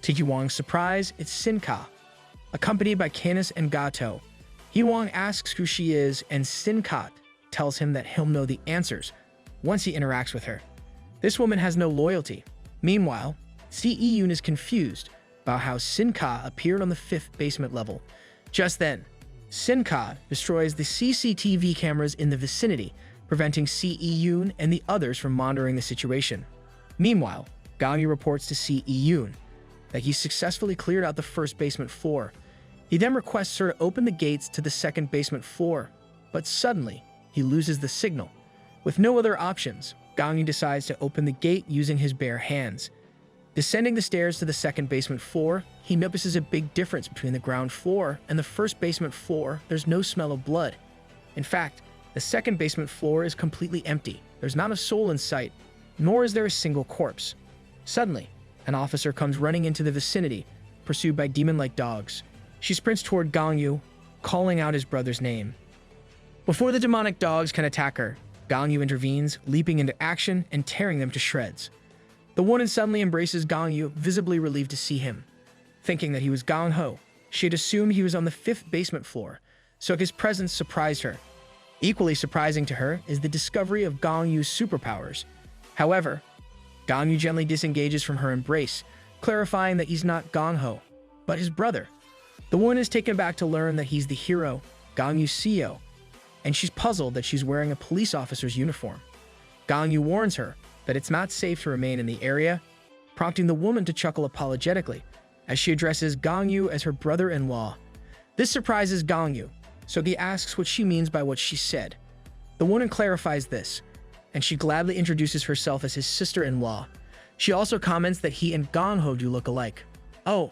S1: To Hee-won's surprise, it's Sin-ka, accompanied by Canis and Gato. Hee-won asks who she is, and Sin-ka tells him that he'll know the answers once he interacts with her. This woman has no loyalty. Meanwhile, CEU is confused about how Sin-ka appeared on the 5th basement level. Just then, Sin-ka destroys the CCTV cameras in the vicinity, preventing CEU and the others from monitoring the situation. Meanwhile, Gangu reports to CEU that he successfully cleared out the 1st basement floor. He then requests her to open the gates to the 2nd basement floor, but suddenly, he loses the signal. With no other options, Gangu decides to open the gate using his bare hands. Descending the stairs to the 2nd basement floor, he notices a big difference between the ground floor and the 1st basement floor. There's no smell of blood. In fact, the 2nd basement floor is completely empty. There's not a soul in sight, nor is there a single corpse. Suddenly, an officer comes running into the vicinity, pursued by demon-like dogs. She sprints toward Gangu, calling out his brother's name. Before the demonic dogs can attack her, Gangu intervenes, leaping into action and tearing them to shreds. The woman suddenly embraces Gangu, visibly relieved to see him. Thinking that he was Gang Ho, she had assumed he was on the 5th basement floor, so his presence surprised her. Equally surprising to her is the discovery of Gangu's superpowers. However, Gangu gently disengages from her embrace, clarifying that he's not Gangho, but his brother. The woman is taken aback to learn that he's the hero, Gangu's CEO, and she's puzzled that she's wearing a police officer's uniform. Gangu warns her that it's not safe to remain in the area, prompting the woman to chuckle apologetically as she addresses Gangu as her brother-in-law. This surprises Gangu, so he asks what she means by what she said. The woman clarifies this, and she gladly introduces herself as his sister-in-law. She also comments that he and Gangho do look alike. Oh,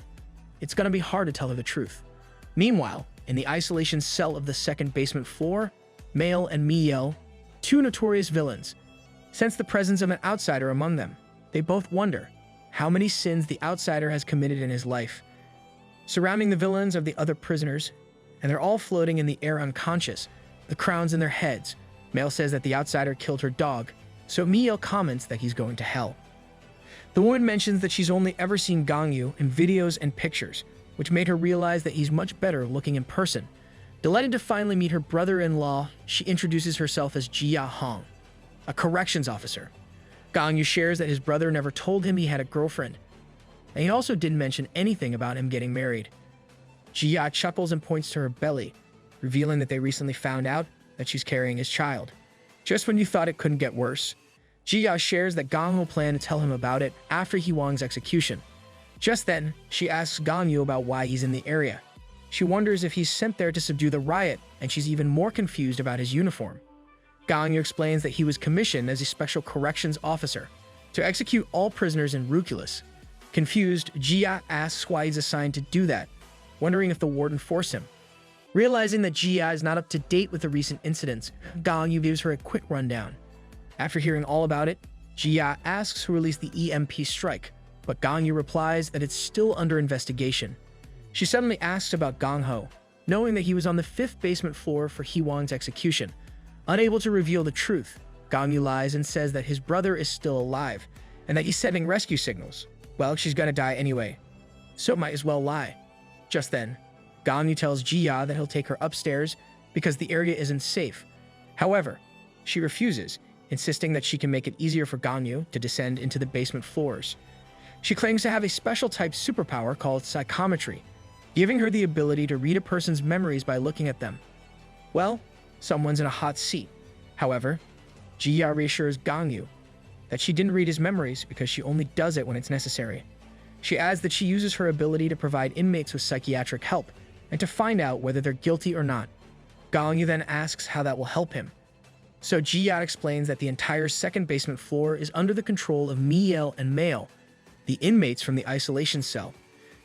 S1: it's gonna be hard to tell her the truth. Meanwhile, in the isolation cell of the second basement floor, Male and Miel, two notorious villains, sense the presence of an outsider among them. They both wonder how many sins the outsider has committed in his life. Surrounding the villains are the other prisoners, and they're all floating in the air unconscious, the crowns in their heads. Male says that the outsider killed her dog, so Miel comments that he's going to hell. The woman mentions that she's only ever seen Gangu in videos and pictures, which made her realize that he's much better looking in person. Delighted to finally meet her brother-in-law, she introduces herself as Jia Hong, a corrections officer. Gangu shares that his brother never told him he had a girlfriend, and he also didn't mention anything about him getting married. Jia chuckles and points to her belly, revealing that they recently found out that she's carrying his child. Just when you thought it couldn't get worse, Jia shares that Gangho planned to tell him about it after Hwang's execution. Just then, she asks Gangu about why he's in the area. She wonders if he's sent there to subdue the riot, and she's even more confused about his uniform. Gangu explains that he was commissioned as a special corrections officer to execute all prisoners in ruthless. Confused, Jia asks why he's assigned to do that, wondering if the warden forced him. Realizing that Jia is not up to date with the recent incidents, Gangu gives her a quick rundown. After hearing all about it, Jia asks who released the EMP strike, but Gangu replies that it's still under investigation. She suddenly asks about Gangho, knowing that he was on the 5th basement floor for Hwang's execution. Unable to reveal the truth, Gangu lies and says that his brother is still alive, and that he's sending rescue signals. Well, she's gonna die anyway, so might as well lie. Just then, Gangu tells Jia that he'll take her upstairs because the area isn't safe. However, she refuses, insisting that she can make it easier for Gangu to descend into the basement floors. She claims to have a special type superpower called psychometry, giving her the ability to read a person's memories by looking at them. Well, someone's in a hot seat. However, Jia reassures Gangu that she didn't read his memories because she only does it when it's necessary. She adds that she uses her ability to provide inmates with psychiatric help and to find out whether they're guilty or not. Gangu then asks how that will help him. So Jia explains that the entire second basement floor is under the control of Miel and Male, the inmates from the isolation cell.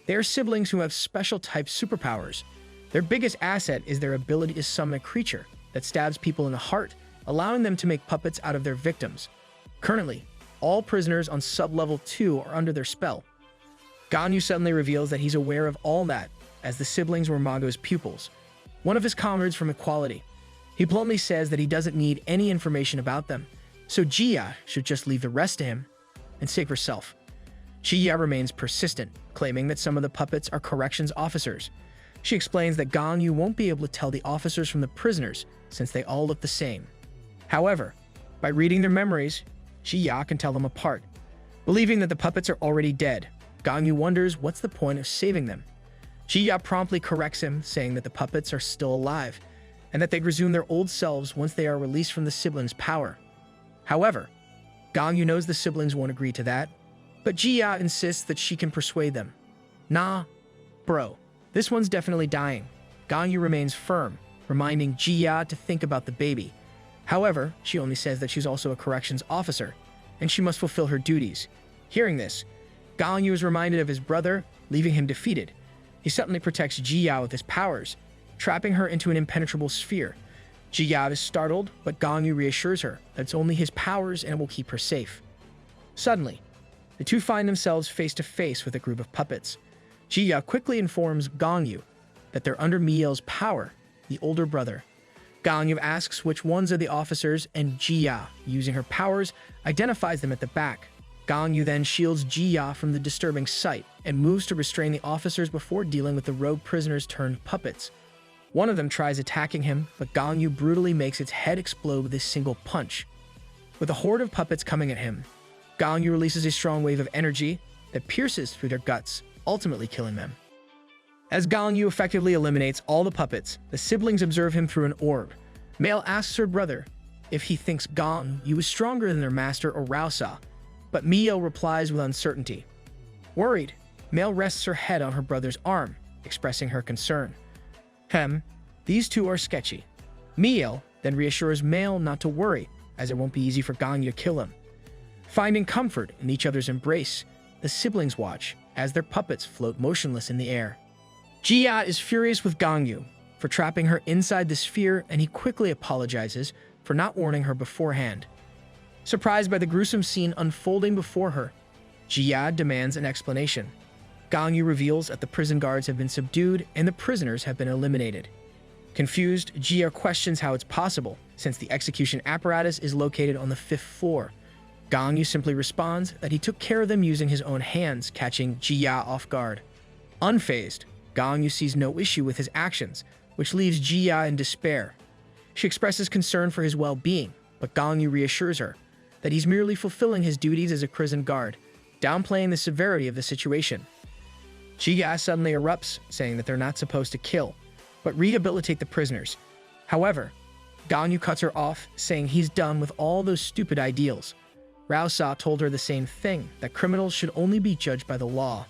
S1: They are siblings who have special type superpowers. Their biggest asset is their ability to summon a creature that stabs people in the heart, allowing them to make puppets out of their victims. Currently, all prisoners on sub-level 2 are under their spell. Ganyu suddenly reveals that he's aware of all that, as the siblings were Mago's pupils, one of his comrades from Equality. He bluntly says that he doesn't need any information about them, so Jia should just leave the rest to him and save herself. Jia remains persistent, claiming that some of the puppets are corrections officers. She explains that Ganyu won't be able to tell the officers from the prisoners since they all look the same. However, by reading their memories, Jia can tell them apart. Believing that the puppets are already dead, Ganyu wonders what's the point of saving them. Jia promptly corrects him, saying that the puppets are still alive, and that they'd resume their old selves once they are released from the siblings' power. However, Ganyu knows the siblings won't agree to that, but Jia insists that she can persuade them. Nah, bro, this one's definitely dying. Ganyu remains firm, reminding Jia to think about the baby. However, she only says that she's also a corrections officer, and she must fulfill her duties. Hearing this, Ganyu is reminded of his brother, leaving him defeated. He suddenly protects Jia with his powers, trapping her into an impenetrable sphere. Jia is startled, but Ganyu reassures her that it's only his powers and it will keep her safe. Suddenly, the two find themselves face to face with a group of puppets. Jia quickly informs Ganyu that they're under Miel's power, the older brother. Ganyu asks which ones are the officers, and Jia, using her powers, identifies them at the back. Ganyu then shields Jia from the disturbing sight and moves to restrain the officers before dealing with the rogue prisoners turned puppets. One of them tries attacking him, but Gangu brutally makes its head explode with a single punch. With a horde of puppets coming at him, Gangu releases a strong wave of energy that pierces through their guts, ultimately killing them. As Gangu effectively eliminates all the puppets, the siblings observe him through an orb. Male asks her brother if he thinks Gangu is stronger than their master or Rausa, but Mio replies with uncertainty. Worried, Male rests her head on her brother's arm, expressing her concern. These two are sketchy. Mio then reassures Male not to worry, as it won't be easy for Gangu to kill him. Finding comfort in each other's embrace, the siblings watch as their puppets float motionless in the air. Jia is furious with Gangu for trapping her inside the sphere, and he quickly apologizes for not warning her beforehand. Surprised by the gruesome scene unfolding before her, Jia demands an explanation. Gangu reveals that the prison guards have been subdued and the prisoners have been eliminated. Confused, Jia questions how it's possible, since the execution apparatus is located on the 5th floor. Gangu simply responds that he took care of them using his own hands, catching Jia off guard. Unfazed, Gangu sees no issue with his actions, which leaves Jia in despair. She expresses concern for his well-being, but Gangu reassures her that he's merely fulfilling his duties as a prison guard, downplaying the severity of the situation. Jia suddenly erupts, saying that they're not supposed to kill, but rehabilitate the prisoners. However, Gangu cuts her off, saying he's done with all those stupid ideals. Rausa told her the same thing, that criminals should only be judged by the law.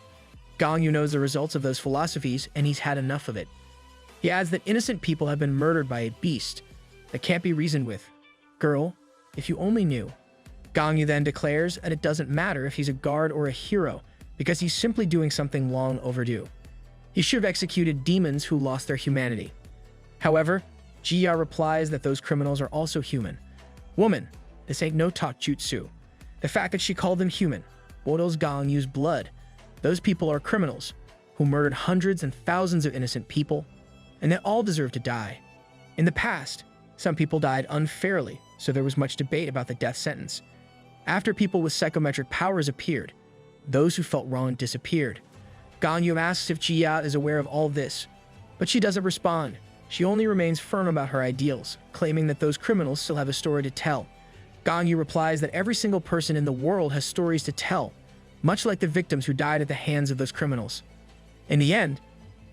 S1: Gangu knows the results of those philosophies, and he's had enough of it. He adds that innocent people have been murdered by a beast that can't be reasoned with. Girl, if you only knew. Gangu then declares that it doesn't matter if he's a guard or a hero, because he's simply doing something long overdue. He should have executed demons who lost their humanity. However, Jia replies that those criminals are also human. Woman, this ain't no taijutsu. The fact that she called them human boils Gangu's blood. Those people are criminals who murdered hundreds and thousands of innocent people, and they all deserve to die. In the past, some people died unfairly, so there was much debate about the death sentence. After people with psychometric powers appeared, those who felt wrong disappeared. Gangu asks if Jia is aware of all this, but she doesn't respond. She only remains firm about her ideals, claiming that those criminals still have a story to tell. Gangu replies that every single person in the world has stories to tell, much like the victims who died at the hands of those criminals. In the end,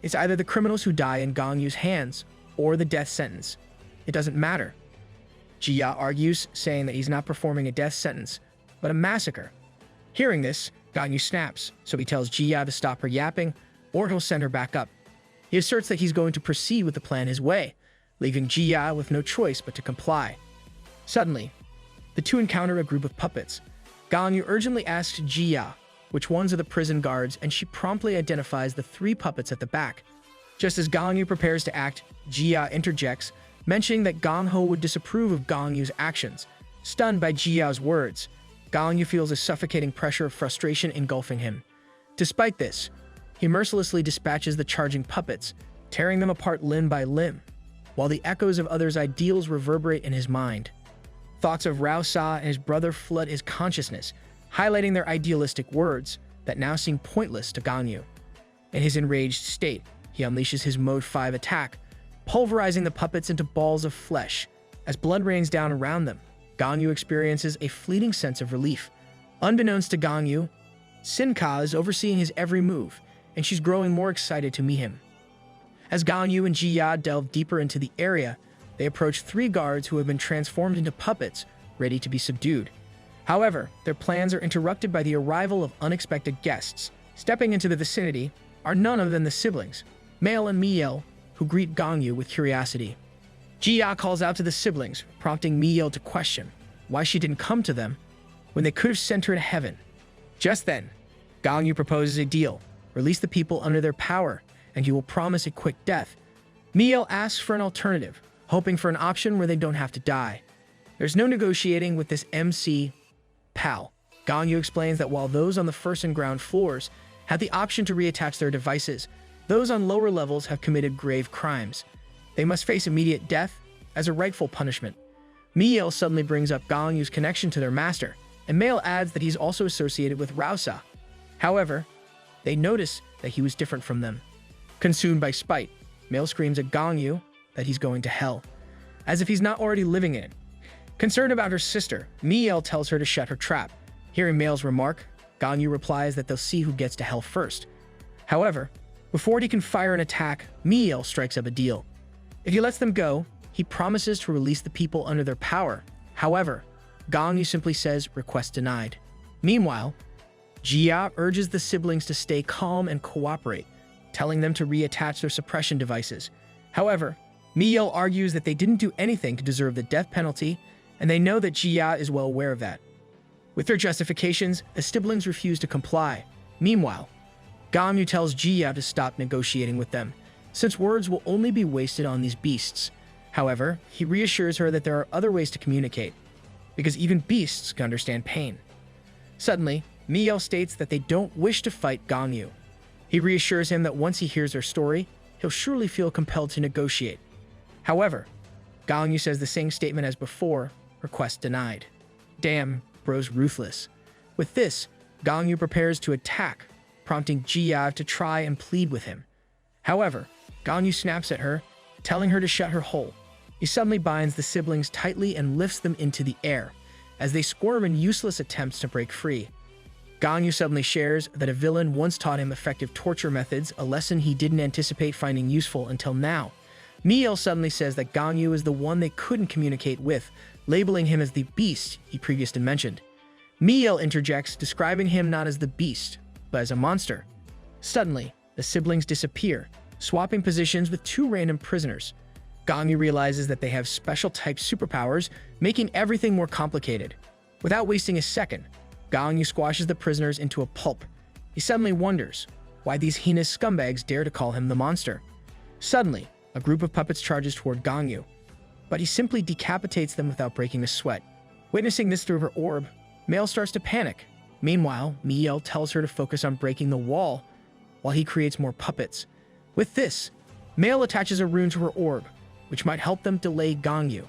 S1: it's either the criminals who die in Gangu's hands or the death sentence. It doesn't matter. Jia argues, saying that he's not performing a death sentence, but a massacre. Hearing this, Gangu snaps, so he tells Jia to stop her yapping, or he'll send her back up. He asserts that he's going to proceed with the plan his way, leaving Jia with no choice but to comply. Suddenly, the two encounter a group of puppets. Gangu urgently asks Jia which ones are the prison guards, and she promptly identifies the 3 puppets at the back. Just as Gangu prepares to act, Jia interjects, mentioning that Gangu would disapprove of Gangu's actions. Stunned by Jia's words, Gangu feels a suffocating pressure of frustration engulfing him. Despite this, he mercilessly dispatches the charging puppets, tearing them apart limb by limb, while the echoes of others' ideals reverberate in his mind. Thoughts of Rausa and his brother flood his consciousness, highlighting their idealistic words that now seem pointless to Gangu. In his enraged state, he unleashes his Mode 5 attack, pulverizing the puppets into balls of flesh. As blood rains down around them, Gangu experiences a fleeting sense of relief. Unbeknownst to Gangu, Sinka is overseeing his every move, and she's growing more excited to meet him. As Gangu and Jia delve deeper into the area, they approach 3 guards who have been transformed into puppets, ready to be subdued. However, their plans are interrupted by the arrival of unexpected guests. Stepping into the vicinity are none other than the siblings, Male and Miel, who greet Gangu with curiosity. Jia calls out to the siblings, prompting Miel to question why she didn't come to them when they could have sent her to heaven. Just then, Gangu proposes a deal: release the people under their power, and he will promise a quick death. Miel asks for an alternative, hoping for an option where they don't have to die. There's no negotiating with this MC pal. Gangu explains that while those on the first and ground floors had the option to reattach their devices, those on lower levels have committed grave crimes. They must face immediate death as a rightful punishment. Miel suddenly brings up Gangu's connection to their master, and Male adds that he's also associated with Rausa. However, they notice that he was different from them. Consumed by spite, Male screams at Gangu that he's going to hell, as if he's not already living in it. Concerned about her sister, Miel tells her to shut her trap. Hearing Male's remark, Gangu replies that they'll see who gets to hell first. However, before he can fire an attack, Miel strikes up a deal. If he lets them go, he promises to release the people under their power. However, Gangu simply says, request denied. Meanwhile, Jia urges the siblings to stay calm and cooperate, telling them to reattach their suppression devices. However, Miel argues that they didn't do anything to deserve the death penalty, and they know that Jia is well aware of that. With their justifications, the siblings refuse to comply. Meanwhile, Gangu tells Jia to stop negotiating with them, since words will only be wasted on these beasts. However, he reassures her that there are other ways to communicate, because even beasts can understand pain. Suddenly, Miel states that they don't wish to fight Gangu. He reassures him that once he hears their story, he'll surely feel compelled to negotiate. However, Gangu says the same statement as before, request denied. Damn, bro's ruthless. With this, Gangu prepares to attack, prompting Jia to try and plead with him. However, Gangu snaps at her, telling her to shut her hole. He suddenly binds the siblings tightly and lifts them into the air, as they squirm in useless attempts to break free. Gangu suddenly shares that a villain once taught him effective torture methods, a lesson he didn't anticipate finding useful until now. Miel suddenly says that Gangu is the one they couldn't communicate with, labeling him as the beast he previously mentioned. Miel interjects, describing him not as the beast, but as a monster. Suddenly, the siblings disappear, swapping positions with two random prisoners. Gangu realizes that they have special type superpowers, making everything more complicated. Without wasting a second, Gangu squashes the prisoners into a pulp. He suddenly wonders why these heinous scumbags dare to call him the monster. Suddenly, a group of puppets charges toward Gangu, but he simply decapitates them without breaking a sweat. Witnessing this through her orb, Male starts to panic. Meanwhile, Miel tells her to focus on breaking the wall, while he creates more puppets. With this, Male attaches a rune to her orb, which might help them delay Gangu.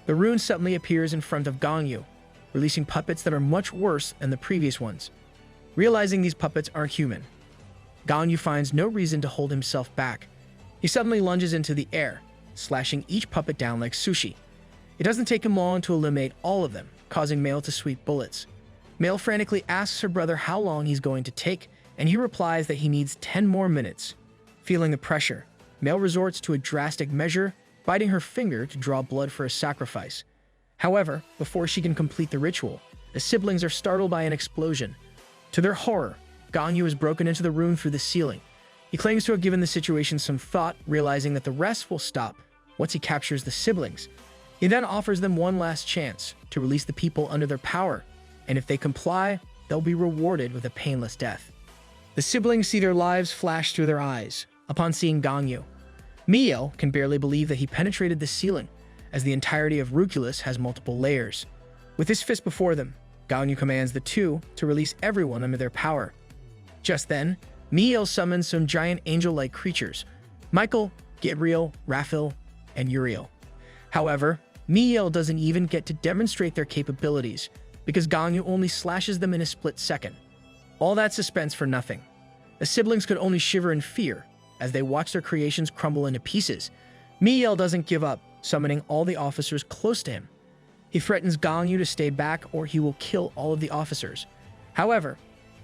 S1: The rune suddenly appears in front of Gangu, releasing puppets that are much worse than the previous ones. Realizing these puppets aren't human, Gangu finds no reason to hold himself back. He suddenly lunges into the air, slashing each puppet down like sushi. It doesn't take him long to eliminate all of them, causing Male to sweep bullets. Male frantically asks her brother how long he's going to take, and he replies that he needs 10 more minutes. Feeling the pressure, Male resorts to a drastic measure, biting her finger to draw blood for a sacrifice. However, before she can complete the ritual, the siblings are startled by an explosion. To their horror, Ganyu has broken into the room through the ceiling. He claims to have given the situation some thought, realizing that the rest will stop once he captures the siblings. He then offers them one last chance to release the people under their power, and if they comply, they'll be rewarded with a painless death. The siblings see their lives flash through their eyes upon seeing Ganyu. Miel can barely believe that he penetrated the ceiling, as the entirety of ruthless has multiple layers. With his fist before them, Ganyu commands the two to release everyone under their power. Just then, Miel summons some giant angel-like creatures, Michael, Gabriel, Raphael, and Uriel. However, Miel doesn't even get to demonstrate their capabilities, because Ganyu only slashes them in a split second. All that suspense for nothing. The siblings could only shiver in fear as they watch their creations crumble into pieces. Miel doesn't give up, summoning all the officers close to him. He threatens Ganyu to stay back or he will kill all of the officers. However,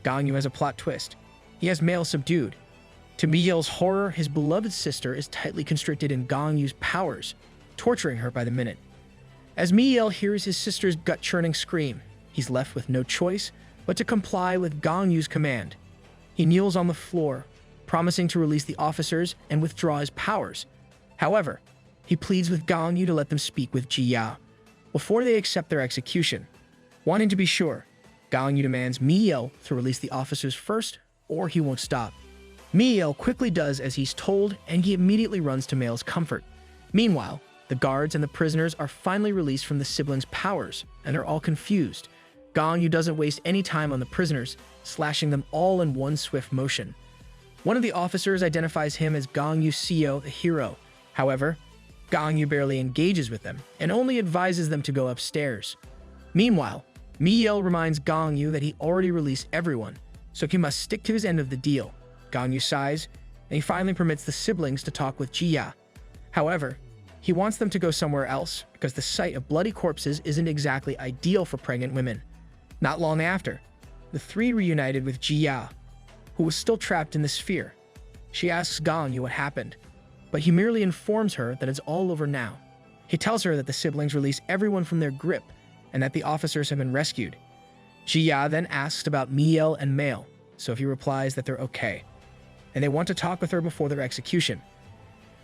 S1: Ganyu has a plot twist. He has Male subdued. To Miel's horror, his beloved sister is tightly constricted in Ganyu's powers, torturing her by the minute. As Miel hears his sister's gut-churning scream, he's left with no choice but to comply with Ganyu's command. He kneels on the floor, promising to release the officers and withdraw his powers. However, he pleads with Ganyu to let them speak with Jia before they accept their execution. Wanting to be sure, Ganyu demands Miel to release the officers first, or he won't stop. Miel quickly does as he's told, and he immediately runs to Male's comfort. Meanwhile, the guards and the prisoners are finally released from the siblings' powers, and are all confused. Ganyu doesn't waste any time on the prisoners, slashing them all in one swift motion. One of the officers identifies him as Ganyu Seo, the hero. However, Ganyu barely engages with them, and only advises them to go upstairs. Meanwhile, Miel reminds Ganyu that he already released everyone, so he must stick to his end of the deal. Ganyu sighs, and he finally permits the siblings to talk with Jia. However, he wants them to go somewhere else because the sight of bloody corpses isn't exactly ideal for pregnant women. Not long after, the three reunited with Jia, who was still trapped in the sphere. She asks Gangu what happened, but he merely informs her that it's all over now. He tells her that the siblings release everyone from their grip and that the officers have been rescued. Jia then asks about Miel and Mail, so he replies that they're okay, and they want to talk with her before their execution.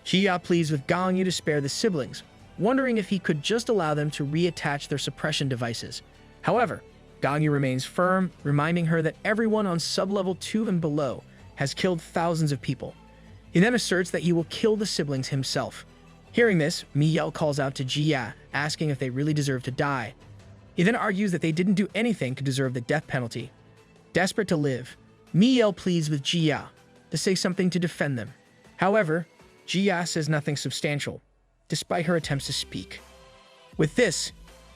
S1: Jia pleads with Gangu to spare the siblings, wondering if he could just allow them to reattach their suppression devices. However, Gangu remains firm, reminding her that everyone on sub-level 2 and below has killed thousands of people. He then asserts that he will kill the siblings himself. Hearing this, Miel calls out to Jia, asking if they really deserve to die. He then argues that they didn't do anything to deserve the death penalty. Desperate to live, Miel pleads with Jia to say something to defend them. However, Jia says nothing substantial, despite her attempts to speak. With this,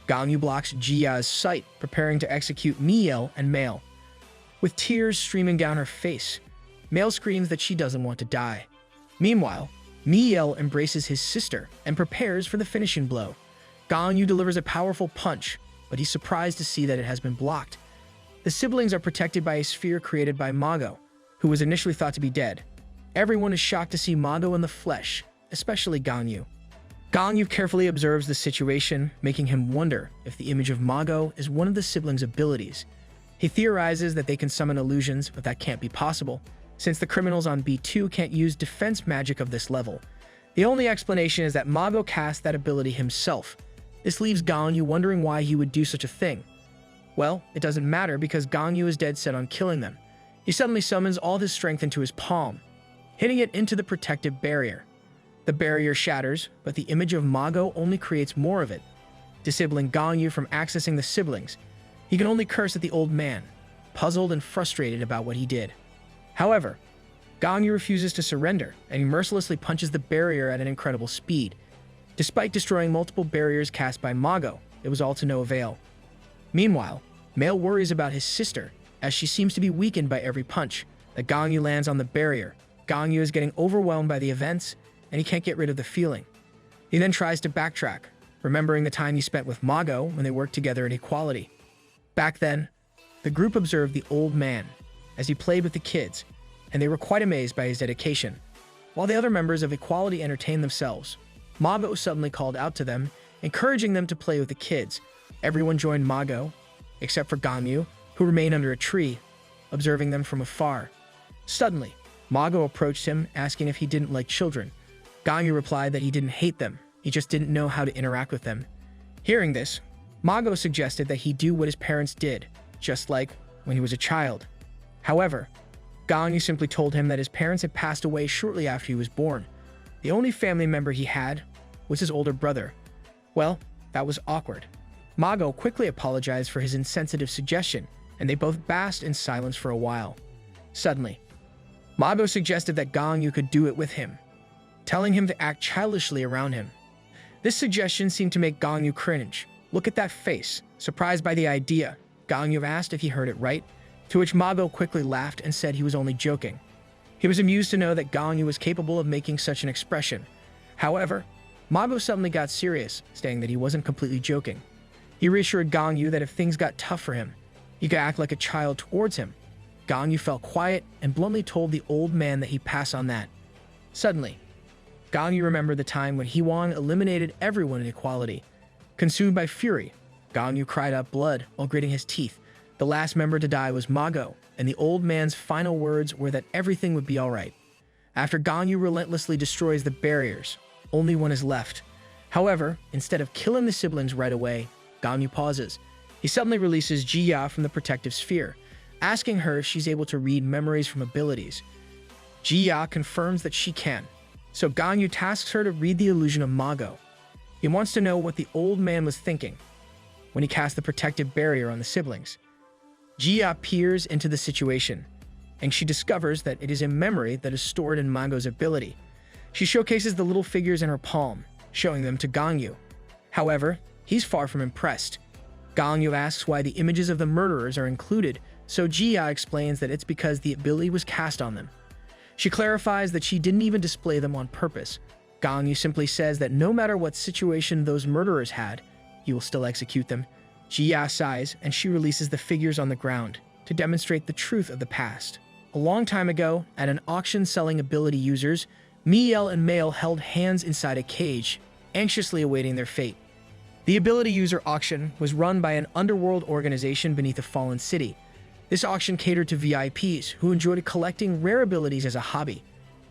S1: Gangu blocks Jia's sight, preparing to execute Miel and Mail. With tears streaming down her face, Mail screams that she doesn't want to die. Meanwhile, Miel embraces his sister and prepares for the finishing blow. Gangu delivers a powerful punch, but he's surprised to see that it has been blocked. The siblings are protected by a sphere created by Mago, who was initially thought to be dead. Everyone is shocked to see Mago in the flesh, especially Gangu. Gangu carefully observes the situation, making him wonder if the image of Mago is one of the siblings' abilities. He theorizes that they can summon illusions, but that can't be possible, since the criminals on B2 can't use defense magic of this level. The only explanation is that Mago cast that ability himself. This leaves Gangu wondering why he would do such a thing. Well, it doesn't matter because Gangu is dead set on killing them. He suddenly summons all his strength into his palm, hitting it into the protective barrier. The barrier shatters, but the image of Mago only creates more of it, disabling Gangu from accessing the siblings. He can only curse at the old man, puzzled and frustrated about what he did. However, Gangu refuses to surrender, and he mercilessly punches the barrier at an incredible speed. Despite destroying multiple barriers cast by Mago, it was all to no avail. Meanwhile, Mail worries about his sister, as she seems to be weakened by every punch that Gangu lands on the barrier. Gangu is getting overwhelmed by the events, and he can't get rid of the feeling. He then tries to backtrack, remembering the time he spent with Mago when they worked together in Equality. Back then, the group observed the old man as he played with the kids, and they were quite amazed by his dedication. While the other members of Equality entertained themselves, Mago suddenly called out to them, encouraging them to play with the kids. Everyone joined Mago, except for Gangu, who remained under a tree, observing them from afar. Suddenly, Mago approached him, asking if he didn't like children. Gangu replied that he didn't hate them, he just didn't know how to interact with them. Hearing this, Mago suggested that he do what his parents did, just like when he was a child. However, Gangu simply told him that his parents had passed away shortly after he was born. The only family member he had was his older brother. Well, that was awkward. Mago quickly apologized for his insensitive suggestion, and they both basked in silence for a while. Suddenly, Mago suggested that Gangu could do it with him, telling him to act childishly around him. This suggestion seemed to make Gangu cringe. Look at that face. Surprised by the idea, Gangu asked if he heard it right, to which Mago quickly laughed and said he was only joking. He was amused to know that Gangu was capable of making such an expression. However, Mago suddenly got serious, saying that he wasn't completely joking. He reassured Gangu that if things got tough for him, he could act like a child towards him. Gangu felt quiet and bluntly told the old man that he'd pass on that. Suddenly, Gangu remembered the time when Hwang eliminated everyone in Equality. Consumed by fury, Gangu cried out blood while gritting his teeth. The last member to die was Mago, and the old man's final words were that everything would be alright. After Gangu relentlessly destroys the barriers, only one is left. However, instead of killing the siblings right away, Gangu pauses. He suddenly releases Jia from the protective sphere, asking her if she's able to read memories from abilities. Jia confirms that she can, so Gangu tasks her to read the illusion of Mago. He wants to know what the old man was thinking when he cast the protective barrier on the siblings. Jia peers into the situation, and she discovers that it is a memory that is stored in Mago's ability. She showcases the little figures in her palm, showing them to Gangu. However, he's far from impressed. Gangu asks why the images of the murderers are included, so Jia explains that it's because the ability was cast on them. She clarifies that she didn't even display them on purpose. Gangu simply says that no matter what situation those murderers had, he will still execute them. Jia sighs, and she releases the figures on the ground to demonstrate the truth of the past. A long time ago, at an auction selling ability users, Miel and Male held hands inside a cage, anxiously awaiting their fate. The ability user auction was run by an underworld organization beneath a fallen city. This auction catered to VIPs who enjoyed collecting rare abilities as a hobby,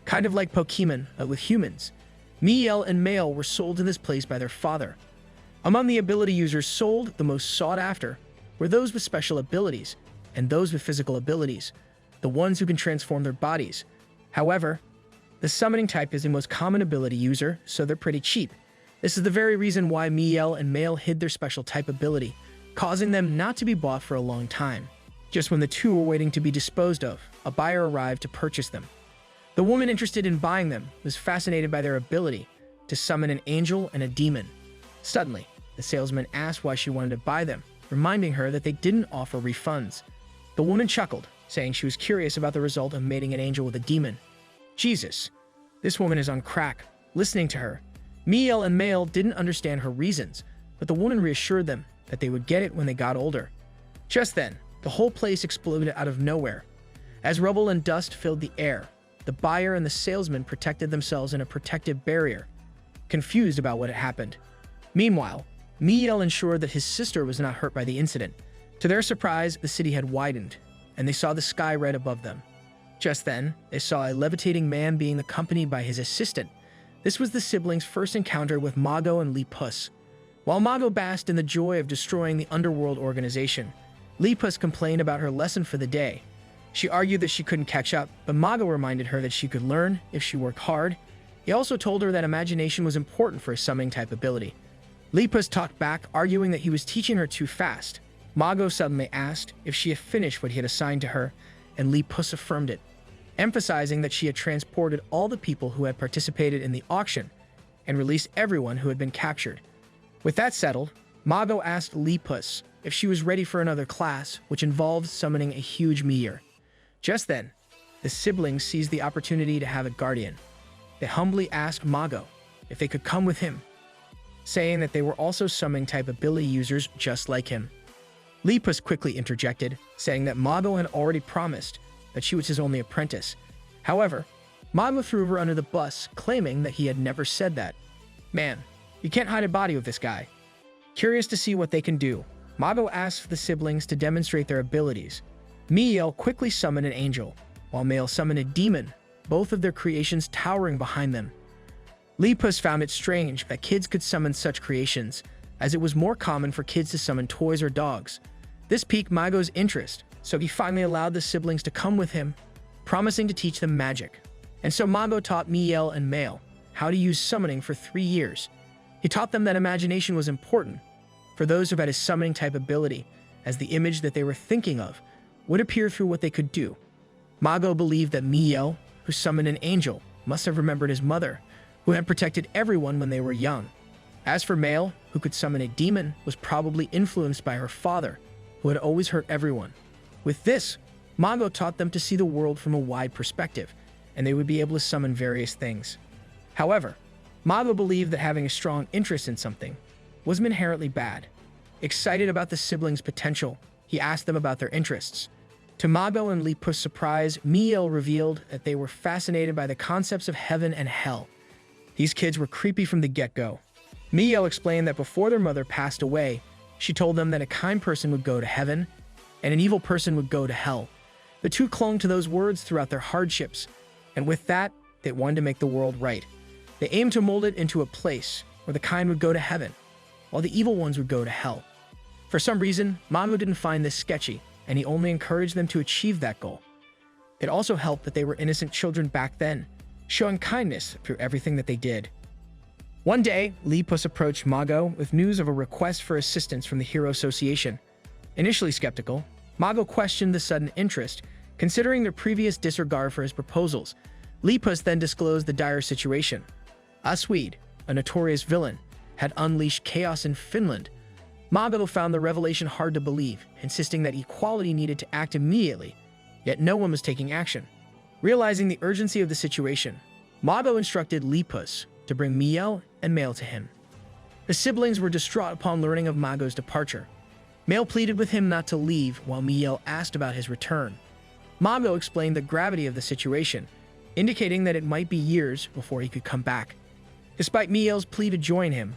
S1: kind of like Pokemon, but with humans. Miel and Male were sold to this place by their father. Among the ability users sold, the most sought after were those with special abilities and those with physical abilities, the ones who can transform their bodies. However, the summoning type is the most common ability user, so they're pretty cheap. This is the very reason why Miel and Male hid their special type ability, causing them not to be bought for a long time. Just when the two were waiting to be disposed of, a buyer arrived to purchase them. The woman interested in buying them was fascinated by their ability to summon an angel and a demon. Suddenly, the salesman asked why she wanted to buy them, reminding her that they didn't offer refunds. The woman chuckled, saying she was curious about the result of mating an angel with a demon. Jesus, this woman is on crack. Listening to her, Miel and Male didn't understand her reasons, but the woman reassured them that they would get it when they got older. Just then, the whole place exploded out of nowhere. As rubble and dust filled the air, the buyer and the salesman protected themselves in a protective barrier, confused about what had happened. Meanwhile, Miel ensured that his sister was not hurt by the incident. To their surprise, the city had widened, and they saw the sky red above them. Just then, they saw a levitating man being accompanied by his assistant. This was the siblings' first encounter with Mago and Lepus. While Mago basked in the joy of destroying the underworld organization, Lepus complained about her lesson for the day. She argued that she couldn't catch up, but Mago reminded her that she could learn if she worked hard. He also told her that imagination was important for a summoning type ability. Lepus talked back, arguing that he was teaching her too fast. Mago suddenly asked if she had finished what he had assigned to her, and Lepus affirmed it, emphasizing that she had transported all the people who had participated in the auction and released everyone who had been captured. With that settled, Mago asked Lepus if she was ready for another class, which involved summoning a huge meteor. Just then, the siblings seized the opportunity to have a guardian. They humbly asked Mago if they could come with him, saying that they were also summoning type ability users just like him. Lepus quickly interjected, saying that Mago had already promised that she was his only apprentice. However, Mago threw her under the bus, claiming that he had never said that. Man, you can't hide a body with this guy. Curious to see what they can do, Mago asked the siblings to demonstrate their abilities. Miel quickly summoned an angel, while Male summoned a demon, both of their creations towering behind them. Lepus found it strange that kids could summon such creations, as it was more common for kids to summon toys or dogs. This piqued Mago's interest, so he finally allowed the siblings to come with him, promising to teach them magic. And so Mago taught Miel and Male how to use summoning for 3 years. He taught them that imagination was important for those who had a summoning type ability, as the image that they were thinking of would appear through what they could do. Mago believed that Miel, who summoned an angel, must have remembered his mother, who had protected everyone when they were young. As for Male, who could summon a demon, was probably influenced by her father, who had always hurt everyone. With this, Mago taught them to see the world from a wide perspective, and they would be able to summon various things. However, Mago believed that having a strong interest in something wasn't inherently bad. Excited about the siblings' potential, he asked them about their interests. To Mago and Lepus' surprise, Miel revealed that they were fascinated by the concepts of heaven and hell. These kids were creepy from the get-go. Miel explained that before their mother passed away, she told them that a kind person would go to heaven and an evil person would go to hell. The two clung to those words throughout their hardships, and with that, they wanted to make the world right. They aimed to mold it into a place where the kind would go to heaven, while the evil ones would go to hell. For some reason, Mago didn't find this sketchy, and he only encouraged them to achieve that goal. It also helped that they were innocent children back then, showing kindness through everything that they did. One day, Lepus approached Mago with news of a request for assistance from the Hero Association. Initially skeptical, Mago questioned the sudden interest, considering their previous disregard for his proposals. Lepus then disclosed the dire situation. A Swede, a notorious villain, had unleashed chaos in Finland. Mago found the revelation hard to believe, insisting that equality needed to act immediately, yet no one was taking action. Realizing the urgency of the situation, Mago instructed Lepus to bring Miel and Mail to him. The siblings were distraught upon learning of Mago's departure. Mail pleaded with him not to leave while Miel asked about his return. Mago explained the gravity of the situation, indicating that it might be years before he could come back. Despite Miel's plea to join him,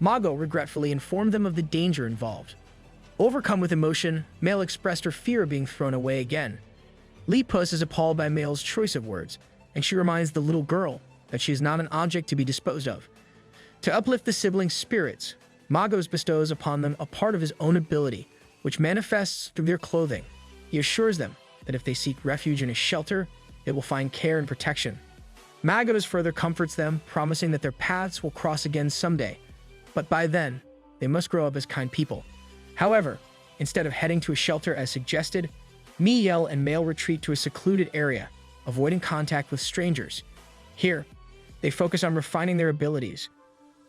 S1: Mago regretfully informed them of the danger involved. Overcome with emotion, Mail expressed her fear of being thrown away again. Lepus is appalled by Mail's choice of words, and she reminds the little girl that she is not an object to be disposed of. To uplift the siblings' spirits, Mago bestows upon them a part of his own ability, which manifests through their clothing. He assures them that if they seek refuge in his shelter, it will find care and protection. Mago further comforts them, promising that their paths will cross again someday, but by then, they must grow up as kind people. However, instead of heading to a shelter as suggested, Miel and Mail retreat to a secluded area, avoiding contact with strangers. Here, they focus on refining their abilities,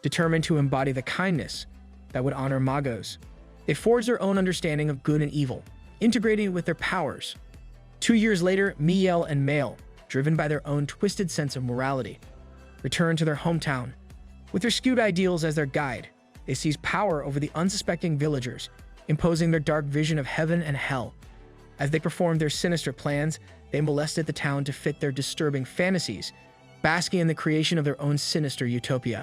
S1: determined to embody the kindness that would honor Mago's. They forge their own understanding of good and evil, integrating it with their powers. 2 years later, Miel and Mail, driven by their own twisted sense of morality, return to their hometown. With their skewed ideals as their guide, they seize power over the unsuspecting villagers, imposing their dark vision of heaven and hell. As they performed their sinister plans, they molested the town to fit their disturbing fantasies, basking in the creation of their own sinister utopia.